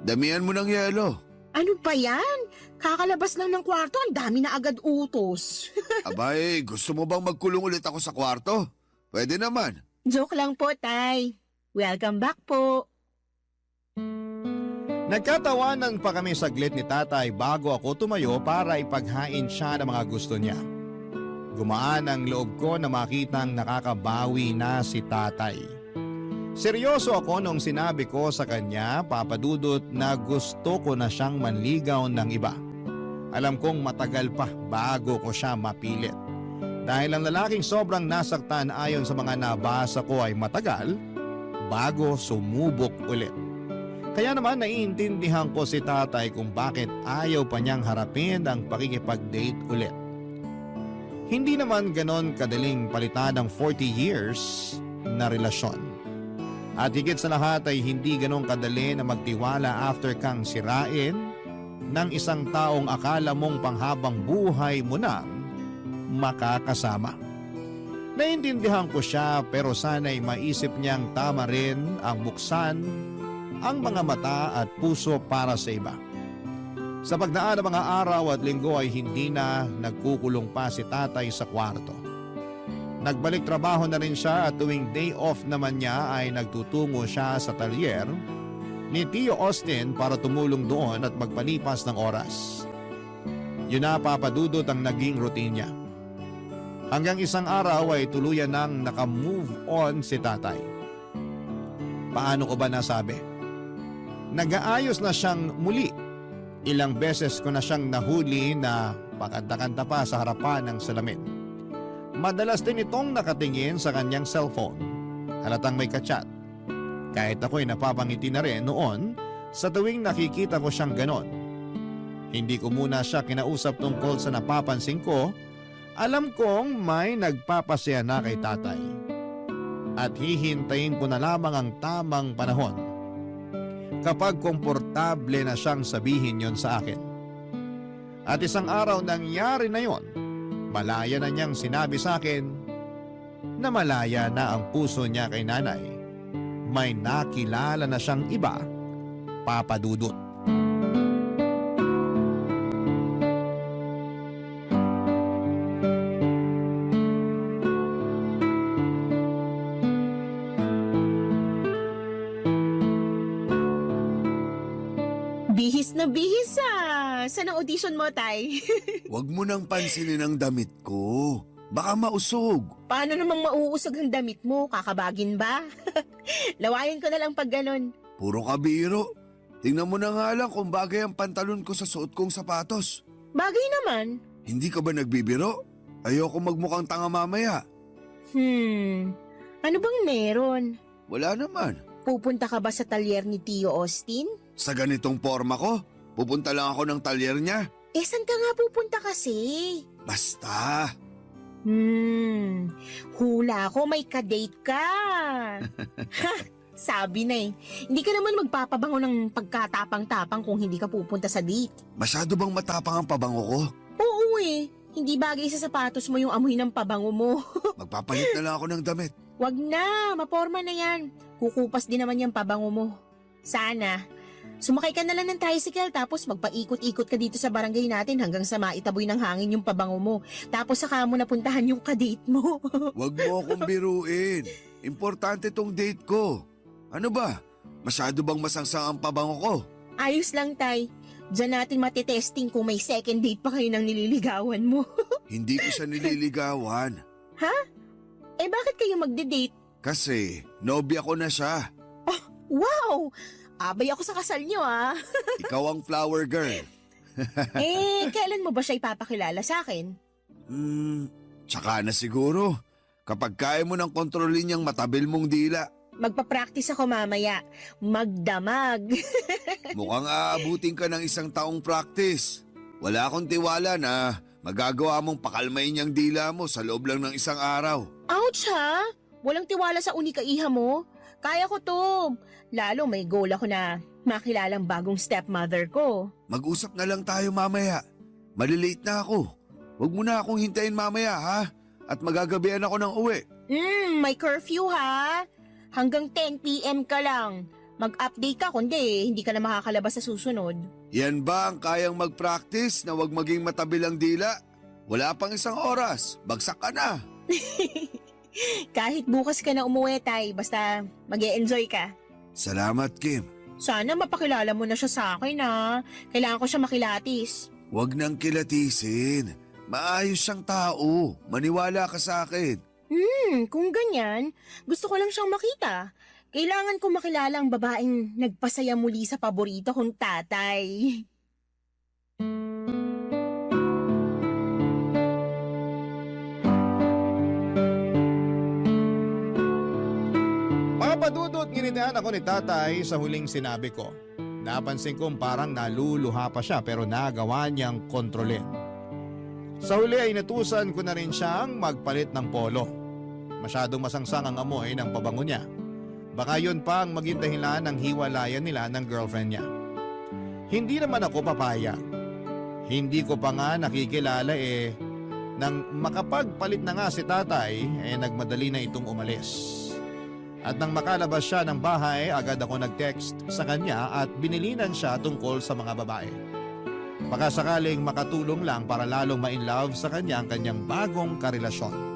S6: Damihan mo ng yelo.
S7: Ano ba yan? Kakalabas lang ng kwarto, ang dami na agad utos.
S6: Abay, gusto mo bang magkulong ulit ako sa kwarto? Pwede naman.
S7: Joke lang po, Tay. Welcome back po.
S1: Nagkatawanan pa kami saglit ni tatay bago ako tumayo para ipaghain siya ng mga gusto niya. Gumaan ang loob ko na makitang nakakabawi na si tatay. Seryoso ako nung sinabi ko sa kanya, Papa Dudut, na gusto ko na siyang manligaw ng iba. Alam kong matagal pa bago ko siya mapilit. Dahil ang lalaking sobrang nasaktan ayon sa mga nabasa ko ay matagal bago sumubok ulit. Kaya naman naiintindihan ko si tatay kung bakit ayaw pa niyang harapin ang pakikipag-date ulit. Hindi naman ganon kadaling palitan ng 40 years na relasyon. At higit sa lahat ay hindi ganon kadali na magtiwala after kang sirain ng isang taong akala mong panghabang buhay mo nang makakasama. Naiintindihan ko siya pero sana'y maisip niyang tama rin ang buksan ang mga mata at puso para sa iba. Sa pagdaan ng mga araw at linggo ay hindi na nagkukulong pa si tatay sa kwarto. Nagbalik trabaho na rin siya at tuwing day off naman niya ay nagtutungo siya sa talyer ni Tio Austin para tumulong doon at magpalipas ng oras. Yun na, Papa Dudut, ang naging routine niya. Hanggang isang araw ay tuluyan nang nakamove on si tatay. Paano ko ba nasabi? Nag-aayos na siyang muli. Ilang beses ko na siyang nahuli na pakanta-kanta pa sa harapan ng salamin. Madalas din itong nakatingin sa kanyang cellphone. Halatang may kachat. Kahit ako'y napapangiti na rin noon sa tuwing nakikita ko siyang ganon. Hindi ko muna siya kinausap tungkol sa napapansin ko. Alam kong may nagpapasaya na kay tatay. At hihintayin ko na lamang ang tamang panahon kapag komportable na siyang sabihin yon sa akin. At isang araw nangyari na yon. Malaya na niyang sinabi sa akin na malaya na ang puso niya kay nanay. May nakilala na siyang iba, Papa Dudut.
S7: na bihis Saan ang audition mo, Tay?
S6: Huwag mo nang pansinin ang damit ko. Baka mausog.
S7: Paano namang mauusog ang damit mo? Kakabagin ba? Lawayan ko na lang pag ganon.
S6: Puro kabiro. Tingnan mo na nga lang kung bagay ang pantalon ko sa suot kong sapatos.
S7: Bagay naman.
S6: Hindi ka ba nagbibiro? Ayoko magmukhang tanga mamaya.
S7: Ano bang meron?
S6: Wala naman.
S7: Pupunta ka ba sa talyer ni Tio Austin?
S6: Sa ganitong forma ko, pupunta lang ako ng talyer niya.
S7: Saan ka nga pupunta kasi?
S6: Basta.
S7: Hula ko may kadate ka. Ha, sabi na Hindi ka naman magpapabango ng pagkatapang-tapang kung hindi ka pupunta sa date.
S6: Masyado bang matapang ang pabango ko?
S7: Oo hindi bagay sa sapatos mo yung amoy ng pabango mo.
S6: Magpapalit na lang ako ng damit.
S7: Wag na, maporma na yan. Kukupas din naman yung pabango mo. Sana. Sumakay ka na lang ng tricycle tapos magpaikot-ikot ka dito sa barangay natin hanggang sa maitaboy ng hangin yung pabango mo. Tapos saka mo napuntahan yung kadate mo.
S6: Huwag mo akong biruin. Importante tong date ko. Ano ba? Masyado bang masangsang ang pabango ko?
S7: Ayos lang, Tay. Diyan natin matitesting kung may second date pa kayo ng nililigawan mo.
S6: Hindi ko siya nililigawan.
S7: Bakit kayo magde-date?
S6: Kasi nobya ko na siya.
S7: Wow! Abay ako sa kasal nyo
S6: Ikaw ang flower girl.
S7: Kailan mo ba siya ipapakilala sa akin?
S6: Tsaka na siguro. Kapag kaya mo nang kontrolin yung matabil mong dila.
S7: Magpa-practice ako mamaya. Magdamag.
S6: Mukhang aabutin ka ng 1 taong practice. Wala akong tiwala na magagawa mong pakalmayin yung dila mo sa loob lang ng 1 araw.
S7: Ouch Walang tiwala sa unika-iha mo. Kaya ko to. Lalo may goal ako na makilalang bagong stepmother ko.
S6: Mag-usap na lang tayo mamaya. Malilate na ako. Huwag mo na akong hintayin mamaya ha. At magagabihan ako ng uwi.
S7: May curfew Hanggang 10 p.m. ka lang. Mag-update ka kundi hindi ka na makakalabas sa susunod.
S6: Yan ba ang kayang mag-practice na wag maging matabil ang dila? Wala pang 1 oras. Bagsak ka na.
S7: Kahit bukas ka na umuwi, Tay. Basta mag-e-enjoy ka.
S6: Salamat, Kim.
S7: Sana mapakilala mo na siya sa akin Kailangan ko siya makilatis.
S6: Huwag nang kilatisin. Maayos siyang tao. Maniwala ka sa akin.
S7: Kung ganyan, gusto ko lang siyang makita. Kailangan ko makilala ang babaeng nagpasaya muli sa paborito kong tatay.
S1: Papadudot nginitian ako ni tatay sa huling sinabi ko. Napansin kong parang naluluha pa siya pero nagawa niyang kontrolin. Sa huli ay natusan ko na rin siyang magpalit ng polo. Masyadong masangsang ang amoy ng pabango niya. Baka yun pa ang maging dahilan ng hiwalayan nila ng girlfriend niya. Hindi naman ako papayag. Hindi ko pa nga nakikilala nang makapagpalit na nga si tatay nagmadali na itong umalis. At nang makalabas siya ng bahay, agad ako nag-text sa kanya at binilinan siya tungkol sa mga babae. Baka sakaling makatulong lang para lalong ma-inlove sa kanya ang kanyang bagong karelasyon.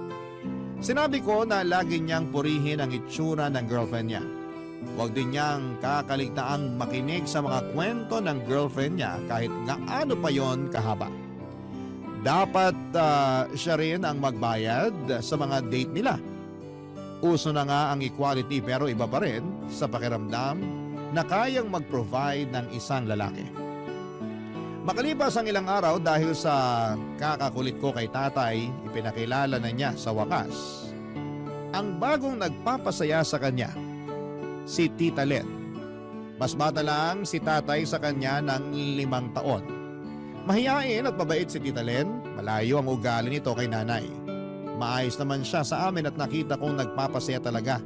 S1: Sinabi ko na lagi niyang purihin ang itsura ng girlfriend niya. Huwag din niyang kakaligtaang makinig sa mga kwento ng girlfriend niya kahit gaano pa yon kahaba. Dapat siya rin ang magbayad sa mga date nila. Uso na nga ang equality pero iba pa rin sa pakiramdam na kayang mag-provide ng isang lalaki. Makalipas ang ilang araw dahil sa kakakulit ko kay tatay, ipinakilala na niya sa wakas ang bagong nagpapasaya sa kanya, si Tita Len. Mas bata lang si tatay sa kanya ng 5 taon. Mahiyain at mabait si Tita Len, malayo ang ugali nito kay nanay. Maayos naman siya sa amin at nakita kong nagpapasaya talaga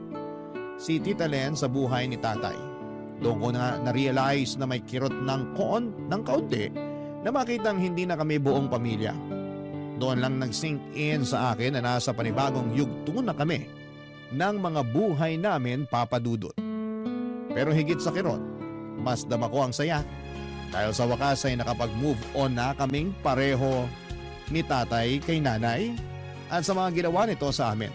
S1: si Tita Len sa buhay ni tatay. Doon ko na-realize na may kirot ng kaunti na makitang hindi na kami buong pamilya. Doon lang nag-sink in sa akin na nasa panibagong yugto na kami ng mga buhay namin, papadudot. Pero higit sa kirot, mas dama ko ang saya dahil sa wakas ay nakapag-move on na kaming pareho ni tatay kay nanay at sa mga ginawa nito sa amin.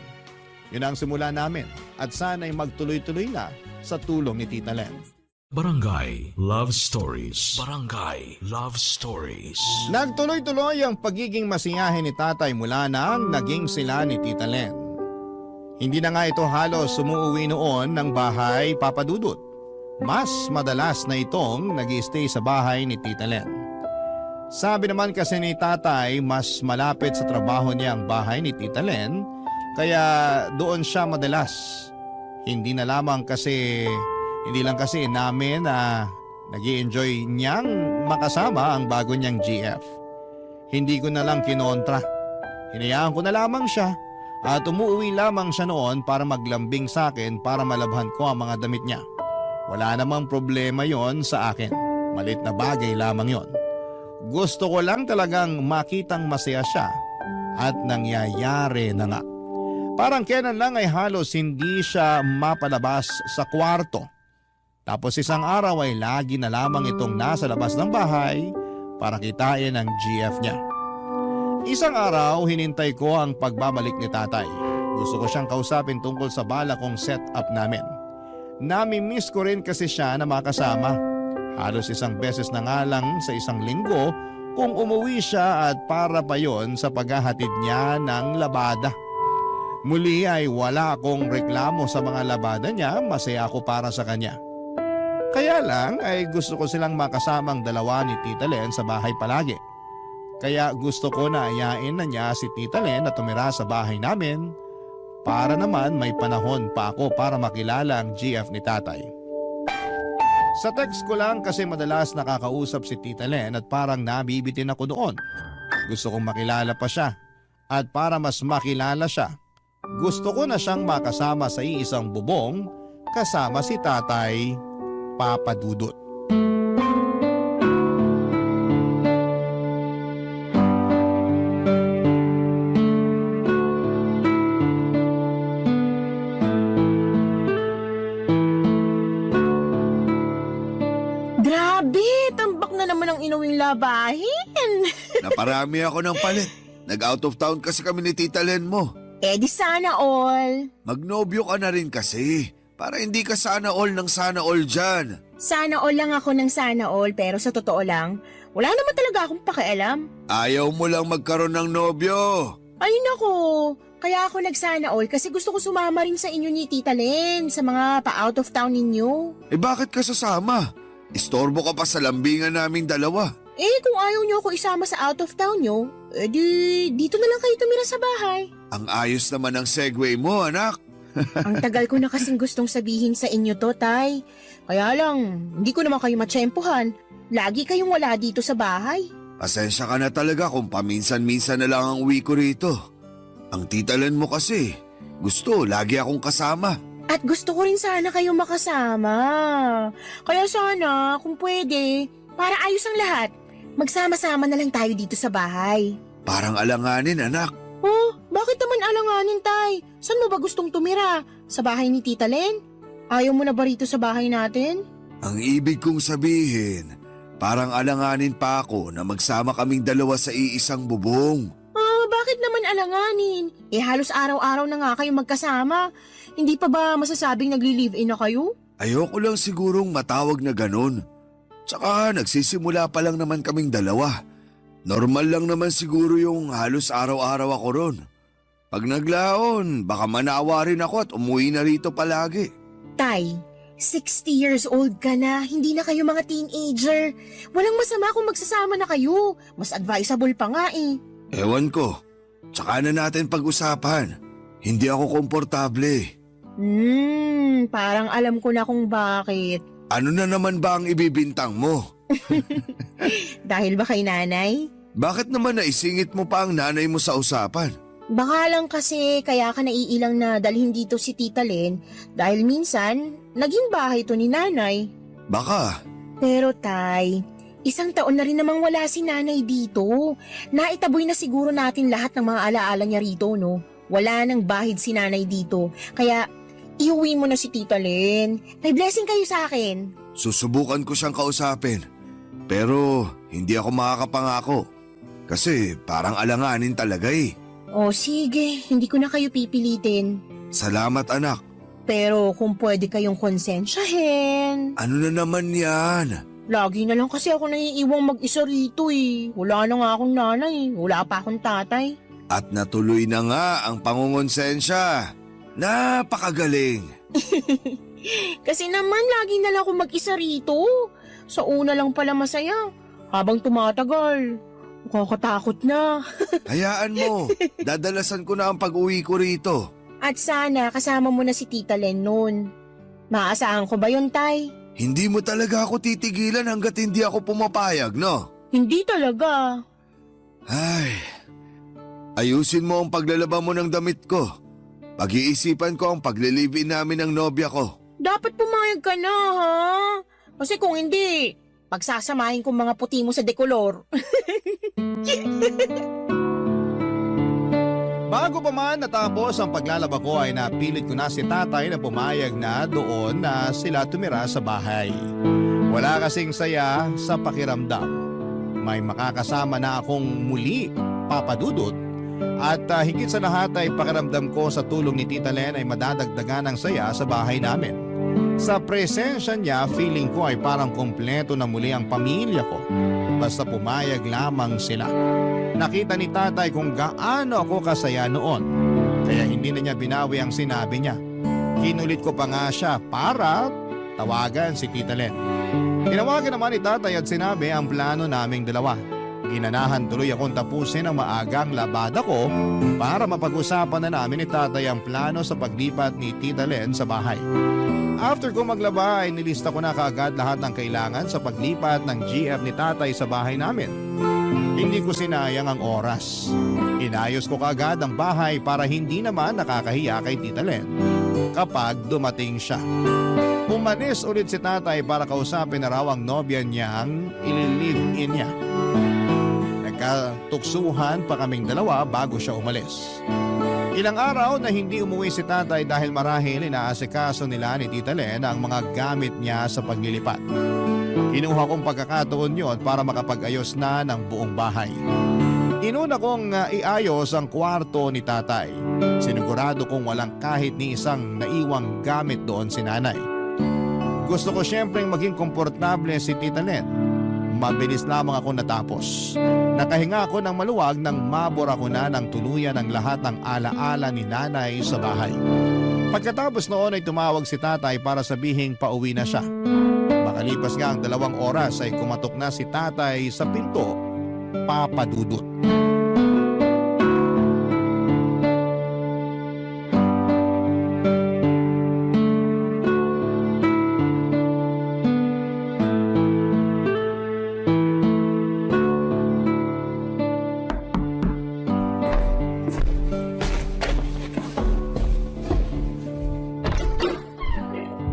S1: Yun ang simula namin at sana'y magtuloy-tuloy na sa tulong ni Tita Len.
S5: Barangay Love Stories. Barangay Love Stories.
S1: Nagtuloy-tuloy ang pagiging masiyahin ni tatay mula nang naging sila ni Tita Len. Hindi na nga ito halos sumuuwi noon ng bahay Papa Dudut. Mas madalas na itong nag-i-stay sa bahay ni Tita Len. Sabi naman kasi ni tatay mas malapit sa trabaho niya ang bahay ni Tita Len, kaya doon siya madalas. Hindi lang kasi namin na nag-i-enjoy niyang makasama ang bago niyang GF. Hindi ko na lang kinontra. Hinayaan ko na lamang siya at umuwi lamang siya noon para maglambing sa akin para malabhan ko ang mga damit niya. Wala namang problema yon sa akin. Malit na bagay lamang yon. Gusto ko lang talagang makitang masaya siya at nangyayari na nga. Parang kailan lang ay halos hindi siya mapalabas sa kwarto. Tapos isang araw ay lagi na lamang itong nasa labas ng bahay para kitain ang GF niya. Isang araw hinintay ko ang pagbabalik ni tatay. Gusto ko siyang kausapin tungkol sa bala kong setup namin. Nami-miss ko rin kasi siya na makasama. Halos isang beses na nga lang sa isang linggo kung umuwi siya at para pa yon sa paghahatid niya ng labada. Muli ay wala akong reklamo sa mga labada niya, masaya ako para sa kanya. Kaya lang ay gusto ko silang makasamang dalawa ni Tita Len sa bahay palagi. Kaya gusto ko na ayain na niya si Tita Len na tumira sa bahay namin para naman may panahon pa ako para makilala ang GF ni tatay. Sa text ko lang kasi madalas nakakausap si Tita Len at parang nabibitin ako doon. Gusto kong makilala pa siya at para mas makilala siya, gusto ko na siyang makasama sa iisang bubong kasama si tatay Papa Dudut.
S7: Grabe, tambak na naman ang inuwing labahin.
S6: Naparami ako ng palit. Nag-out of town kasi kami ni Tita Len mo.
S7: Eh di sana all.
S6: Magnobyo ka na rin kasi. Para hindi ka sana all ng sana all dyan.
S7: Sana all lang ako ng sana all pero sa totoo lang, wala naman talaga akong pakialam.
S6: Ayaw mo lang magkaroon ng nobyo.
S7: Ay nako, kaya ako nagsana all kasi gusto ko sumama rin sa inyo ni Tita Len sa mga pa-out of town ninyo.
S6: Eh bakit ka sasama? Istorbo ka pa sa lambingan naming dalawa.
S7: Eh kung ayaw nyo ako isama sa out of town nyo, dito na lang kayo tumira sa bahay.
S6: Ang ayos naman ng segue mo, anak.
S7: Ang tagal ko na kasing gustong sabihin sa inyo to, Tay. Kaya lang, hindi ko naman kayo matsyempohan. Lagi kayong wala dito sa bahay.
S6: Pasensya ka na talaga kung paminsan-minsan na lang ang uwi ko rito. Ang Tita Len mo kasi, gusto lagi akong kasama.
S7: At gusto ko rin sana kayong makasama. Kaya sana, kung pwede, para ayos ang lahat, magsama-sama na lang tayo dito sa bahay.
S6: Parang alanganin, anak.
S7: Oh, bakit naman alanganin, Tay? Saan mo ba gustong tumira? Sa bahay ni Tita Len? Ayaw mo na ba rito sa bahay natin?
S6: Ang ibig kong sabihin, parang alanganin pa ako na magsama kaming dalawa sa iisang bubong.
S7: Ah, bakit naman alanganin? Eh halos araw-araw na nga kayong magkasama. Hindi pa ba masasabing nagli-live-in na kayo?
S6: Ayoko lang sigurong matawag na ganun. Tsaka nagsisimula pa lang naman kaming dalawa. Normal lang naman siguro yung halos araw-araw ako ron. Pag naglaon, baka manawa rin ako at umuwi na rito palagi.
S7: Tay, 60 years old ka na, hindi na kayo mga teenager. Walang masama kung magsasama na kayo. Mas advisable pa nga eh.
S6: Ewan ko, tsaka na natin pag-usapan. Hindi ako komportable.
S7: Parang alam ko na kung bakit.
S6: Ano na naman ba ang ibibintang mo?
S7: Dahil ba kay nanay?
S6: Bakit naman naisingit mo pa ang nanay mo sa usapan?
S7: Baka lang kasi kaya ka naiilang na dalhin dito si Tita Len dahil minsan naging bahay to ni nanay.
S6: Baka.
S7: Pero Tay, isang taon na rin namang wala si nanay dito. Naitaboy na siguro natin lahat ng mga alaala niya rito, no? Wala nang bahid si nanay dito. Kaya iuwi mo na si Tita Len. May blessing kayo sa akin.
S6: Susubukan ko siyang kausapin. Pero hindi ako makakapangako. Kasi parang alanganin talaga eh.
S7: O sige, hindi ko na kayo pipilitin.
S6: Salamat anak.
S7: Pero kung pwede kayong konsensyahin.
S6: Ano na naman yan?
S7: Lagi na lang kasi ako naiiwang mag-isa rito eh. Wala na nga akong nanay, wala pa akong tatay.
S6: At natuloy na nga ang pangungonsensya. Napakagaling.
S7: Kasi naman lagi na lang ako mag-isa rito. Sa una lang pala masaya. Habang tumatagal, nakakatakot na.
S6: Hayaan mo, dadalasan ko na ang pag-uwi ko rito.
S7: At sana kasama mo na si Tita Len noon. Maaasahan ko ba yun, Tay?
S6: Hindi mo talaga ako titigilan hanggat hindi ako pumapayag, no?
S7: Hindi talaga.
S6: Ay, ayusin mo ang paglalaba mo ng damit ko. Pag-iisipan ko ang paglilibin namin ng nobya ko.
S7: Dapat pumayag ka na, ha? Kasi kung hindi, pagsasamahin ko mga puti mo sa dekolor.
S1: Bago pa man natapos ang paglalaba ko ay napilit ko na si tatay na pumayag na doon na sila tumira sa bahay. Wala kasing saya sa pakiramdam. May makakasama na akong muli, Papa Dudut. At higit sa lahat ay pakiramdam ko sa tulong ni Tita Len ay madadagdagan ng saya sa bahay namin. Sa presensya niya, feeling ko ay parang kumpleto na muli ang pamilya ko. Basta pumayag lamang sila. Nakita ni tatay kung gaano ako kasaya noon. Kaya hindi na niya binawi ang sinabi niya. Kinulit ko pa nga siya para tawagan si Tita Len. Tinawagan naman ni tatay at sinabi ang plano naming dalawa. Ginanahan tuloy akong tapusin ang maagang labada ko para mapag-usapan na namin ni tatay ang plano sa paglipat ni Tita Len sa bahay. After ko maglaba ay nilista ko na kaagad lahat ng kailangan sa paglipat ng GF ni tatay sa bahay namin. Hindi ko sinayang ang oras. Inayos ko kaagad ang bahay para hindi naman nakakahiya kay Tita Len kapag dumating siya. Umalis ulit si tatay para kausapin na raw ang nobya niyang ililive-in niya. Nagkatuksuhan pa kaming dalawa bago siya umalis. Ilang araw na hindi umuwi si tatay dahil marahil inaasikaso nila ni Tita Len ang mga gamit niya sa paglilipat. Kinuha kong pagkakataon yun para makapag-ayos na ng buong bahay. Inuna kong iayos ang kwarto ni tatay. Sinigurado kong walang kahit ni isang naiwang gamit doon si nanay. Gusto ko siyempreng maging komportable si Tita Len. Mabilis lamang ako natapos. Nakahinga ako ng maluwag nang mabura ko na ng tuluyan ang lahat ng alaala ni nanay sa bahay. Pagkatapos noon ay tumawag si tatay para sabihing pauwi na siya. Makalipas nga ang 2 oras ay kumatok na si tatay sa pinto, Papa Dudut.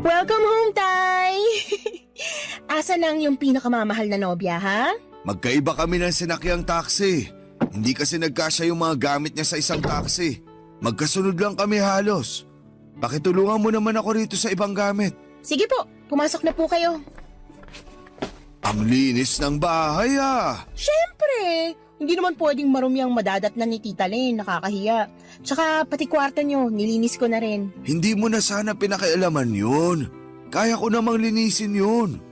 S7: Welcome home, Tay! Asa nang yung pinakamamahal na nobya, ha?
S6: Magkaiba kami ng sinakyang taxi. Hindi kasi nagkasya yung mga gamit niya sa isang taxi. Magkasunod lang kami halos. Pakitulungan mo naman ako rito sa ibang gamit.
S7: Sige po, pumasok na po kayo.
S6: Ang linis ng bahay ah.
S7: Siyempre! Hindi naman pwedeng marumi ang madadat na ni Tita Len, nakakahiya. Tsaka pati kwarto nyo, nilinis ko na rin.
S6: Hindi mo na sana pinakialaman yun. Kaya ko namang linisin yun.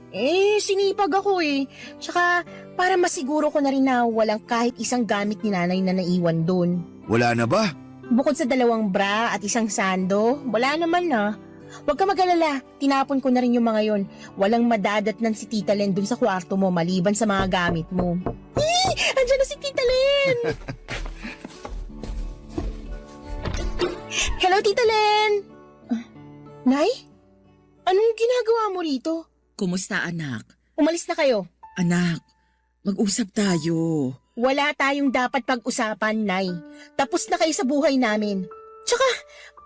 S7: Sinipag ako eh. Tsaka para masiguro ko na rin na walang kahit isang gamit ni nanay na naiwan doon.
S6: Wala na ba?
S7: Bukod sa 2 bra at isang sando, wala naman na. Huwag ka mag-alala, tinapon ko na rin yung mga yon. Walang madadatnan si Tita Len dun sa kwarto mo maliban sa mga gamit mo. Andiyan na si Tita Len! Hello, Tita Len! Nay? Anong ginagawa mo rito?
S4: Kumusta anak?
S7: Umalis na kayo.
S4: Anak, mag-usap tayo.
S7: Wala tayong dapat pag-usapan, Nay. Tapos na kayo sa buhay namin. Tsaka,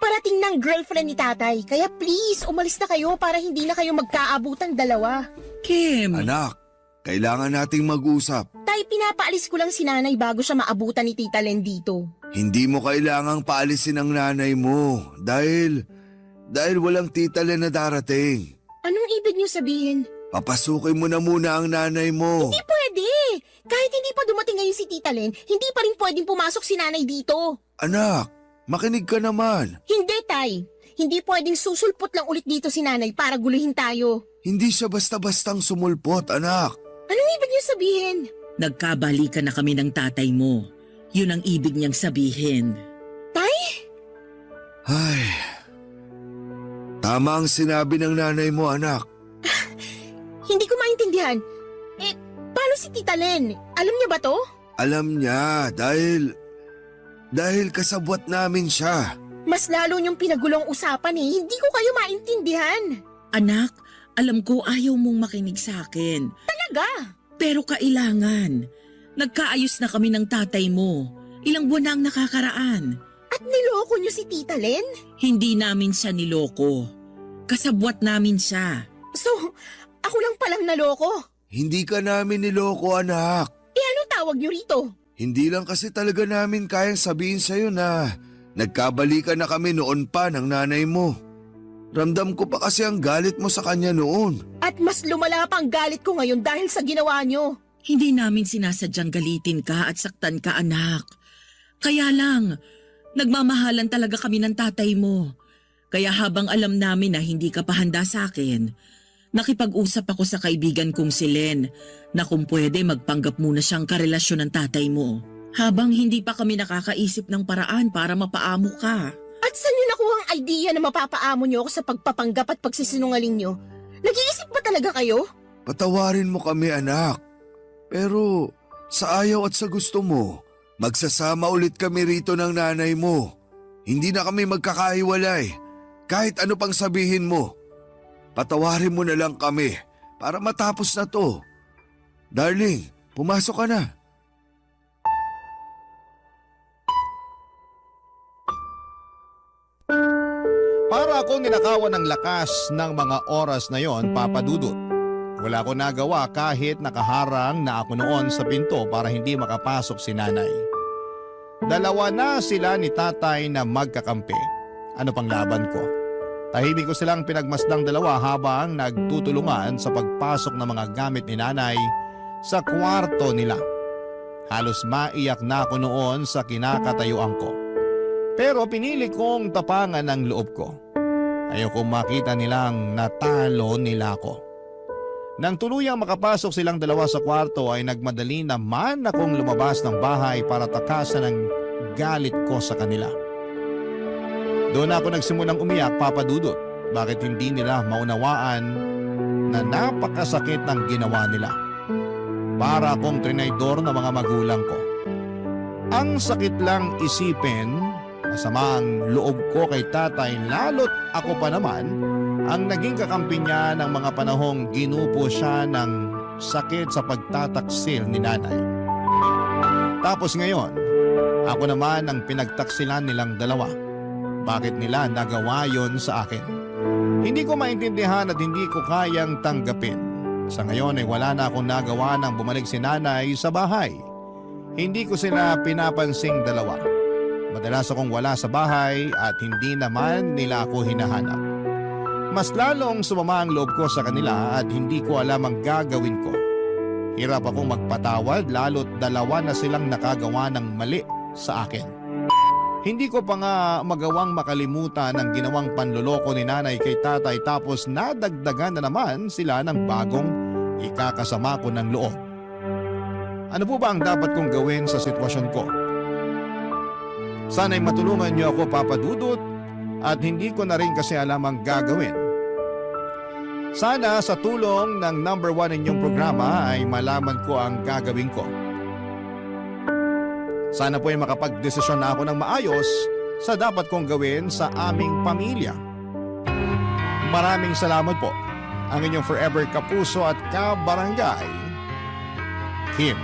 S7: parating ng girlfriend ni tatay. Kaya please, umalis na kayo para hindi na kayo magkaabutang 2.
S4: Kim,
S6: Anak, kailangan nating mag-usap.
S7: Tay, pinapaalis ko lang si nanay bago siya maabutan ni Tita Len dito.
S6: Hindi mo kailangang paalisin ang nanay mo dahil walang Tita Len na darating.
S7: Anong ibig niyo sabihin?
S6: Papasukin mo na muna ang nanay mo.
S7: Hindi pwede! Kahit hindi pa dumating ngayon si Tita Len, hindi pa rin pwedeng pumasok si nanay dito.
S6: Anak, makinig ka naman.
S7: Hindi, Tay. Hindi pwedeng susulpot lang ulit dito si nanay para guluhin tayo.
S6: Hindi siya basta-bastang sumulpot, anak.
S7: Anong ibig niyo sabihin?
S4: Nagkabalikan na kami ng tatay mo. Yun ang ibig niyang sabihin.
S6: Ay, tama ang sinabi ng nanay mo, anak.
S7: Hindi ko maintindihan. Paano si Tita Len? Alam niya ba to?
S6: Alam niya dahil kasabwat namin siya.
S7: Mas lalo niyong pinagulong usapan eh. Hindi ko kayo maintindihan.
S4: Anak, alam ko ayaw mong makinig sa akin.
S7: Talaga?
S4: Pero kailangan. Nagkaayos na kami ng tatay mo. Ilang buwan na ang nakakaraan.
S7: At niloko niyo si Tita Len?
S4: Hindi namin siya niloko. Kasabwat namin siya.
S7: So, ako lang palang naloko.
S6: Hindi ka namin niloko, anak.
S7: Anong tawag niyo rito?
S6: Hindi lang kasi talaga namin kayang sabihin sa'yo na nagkabalikan na kami noon pa ng nanay mo. Ramdam ko pa kasi ang galit mo sa kanya noon.
S7: At mas lumala pa ang galit ko ngayon dahil sa ginawa niyo.
S4: Hindi namin sinasadyang galitin ka at saktan ka, anak. Kaya lang, nagmamahalan talaga kami ng tatay mo. Kaya habang alam namin na hindi ka pa handa sa akin, nakipag-usap ako sa kaibigan kong si Len na kung pwede magpanggap muna siyang karelasyon ng tatay mo. Habang hindi pa kami nakakaisip ng paraan para mapaamo ka.
S7: At saan niyo nakuha ang idea na mapapaamo niyo ako sa pagpapanggap at pagsisinungaling niyo? Nag-iisip ba talaga kayo?
S6: Patawarin mo kami, anak. Pero sa ayaw at sa gusto mo, magsasama ulit kami rito ng nanay mo. Hindi na kami magkakahiwalay. Kahit ano pang sabihin mo. Patawarin mo na lang kami para matapos na to. Darling, pumasok ka na.
S1: Para akong ninakawan ng lakas ng mga oras na yon, Papa Dudut. Wala ko nagawa kahit nakaharang na ako noon sa pinto para hindi makapasok si nanay. Dalawa na sila ni tatay na magkakampi. Ano pang laban ko? Tahimik ko silang pinagmasdang dalawa habang nagtutulungan sa pagpasok ng mga gamit ni nanay sa kwarto nila. Halos maiyak na ako noon sa kinakatayuan ko. Pero pinili kong tapangan ang loob ko. Ayokong makita nilang natalo nila ako. Nang tuluyang makapasok silang dalawa sa kwarto ay nagmadali naman akong lumabas ng bahay para takasan ang galit ko sa kanila. Doon ako nagsimulang umiyak, Papa Dudut. Bakit hindi nila maunawaan na napakasakit ng ginawa nila? Para akong trinaydor ng mga magulang ko. Ang sakit lang isipin, masama ang loob ko kay tatay lalo't ako pa naman ang naging kakampi niya ng mga panahong ginupo siya ng sakit sa pagtataksil ni nanay. Tapos ngayon, ako naman ang pinagtaksilan nilang dalawa. Bakit nila nagawa yon sa akin? Hindi ko maintindihan at hindi ko kayang tanggapin. Sa ngayon ay wala na akong nagawa nang bumalik si nanay sa bahay. Hindi ko sila pinapansing dalawa. Madalas akong wala sa bahay at hindi naman nila ako hinahanap. Mas lalong sumama ang loob ko sa kanila at hindi ko alam ang gagawin ko. Hirap akong magpatawad lalo't dalawa na silang nakagawa ng mali sa akin. Hindi ko pa nga magawang makalimutan ang ginawang panloloko ni nanay kay tatay tapos nadagdagan na naman sila ng bagong ikakasama ko ng loob. Ano po ba ang dapat kong gawin sa sitwasyon ko? Sana'y matulungan niyo ako, Papa Dudut, at hindi ko na rin kasi alam ang gagawin. Sana sa tulong ng number 1 ninyong programa ay malaman ko ang gagawin ko. Sana po ay makapag-desisyon na ako ng maayos sa dapat kong gawin sa aming pamilya. Maraming salamat po. Ang inyong forever kapuso at kabarangay, Kim.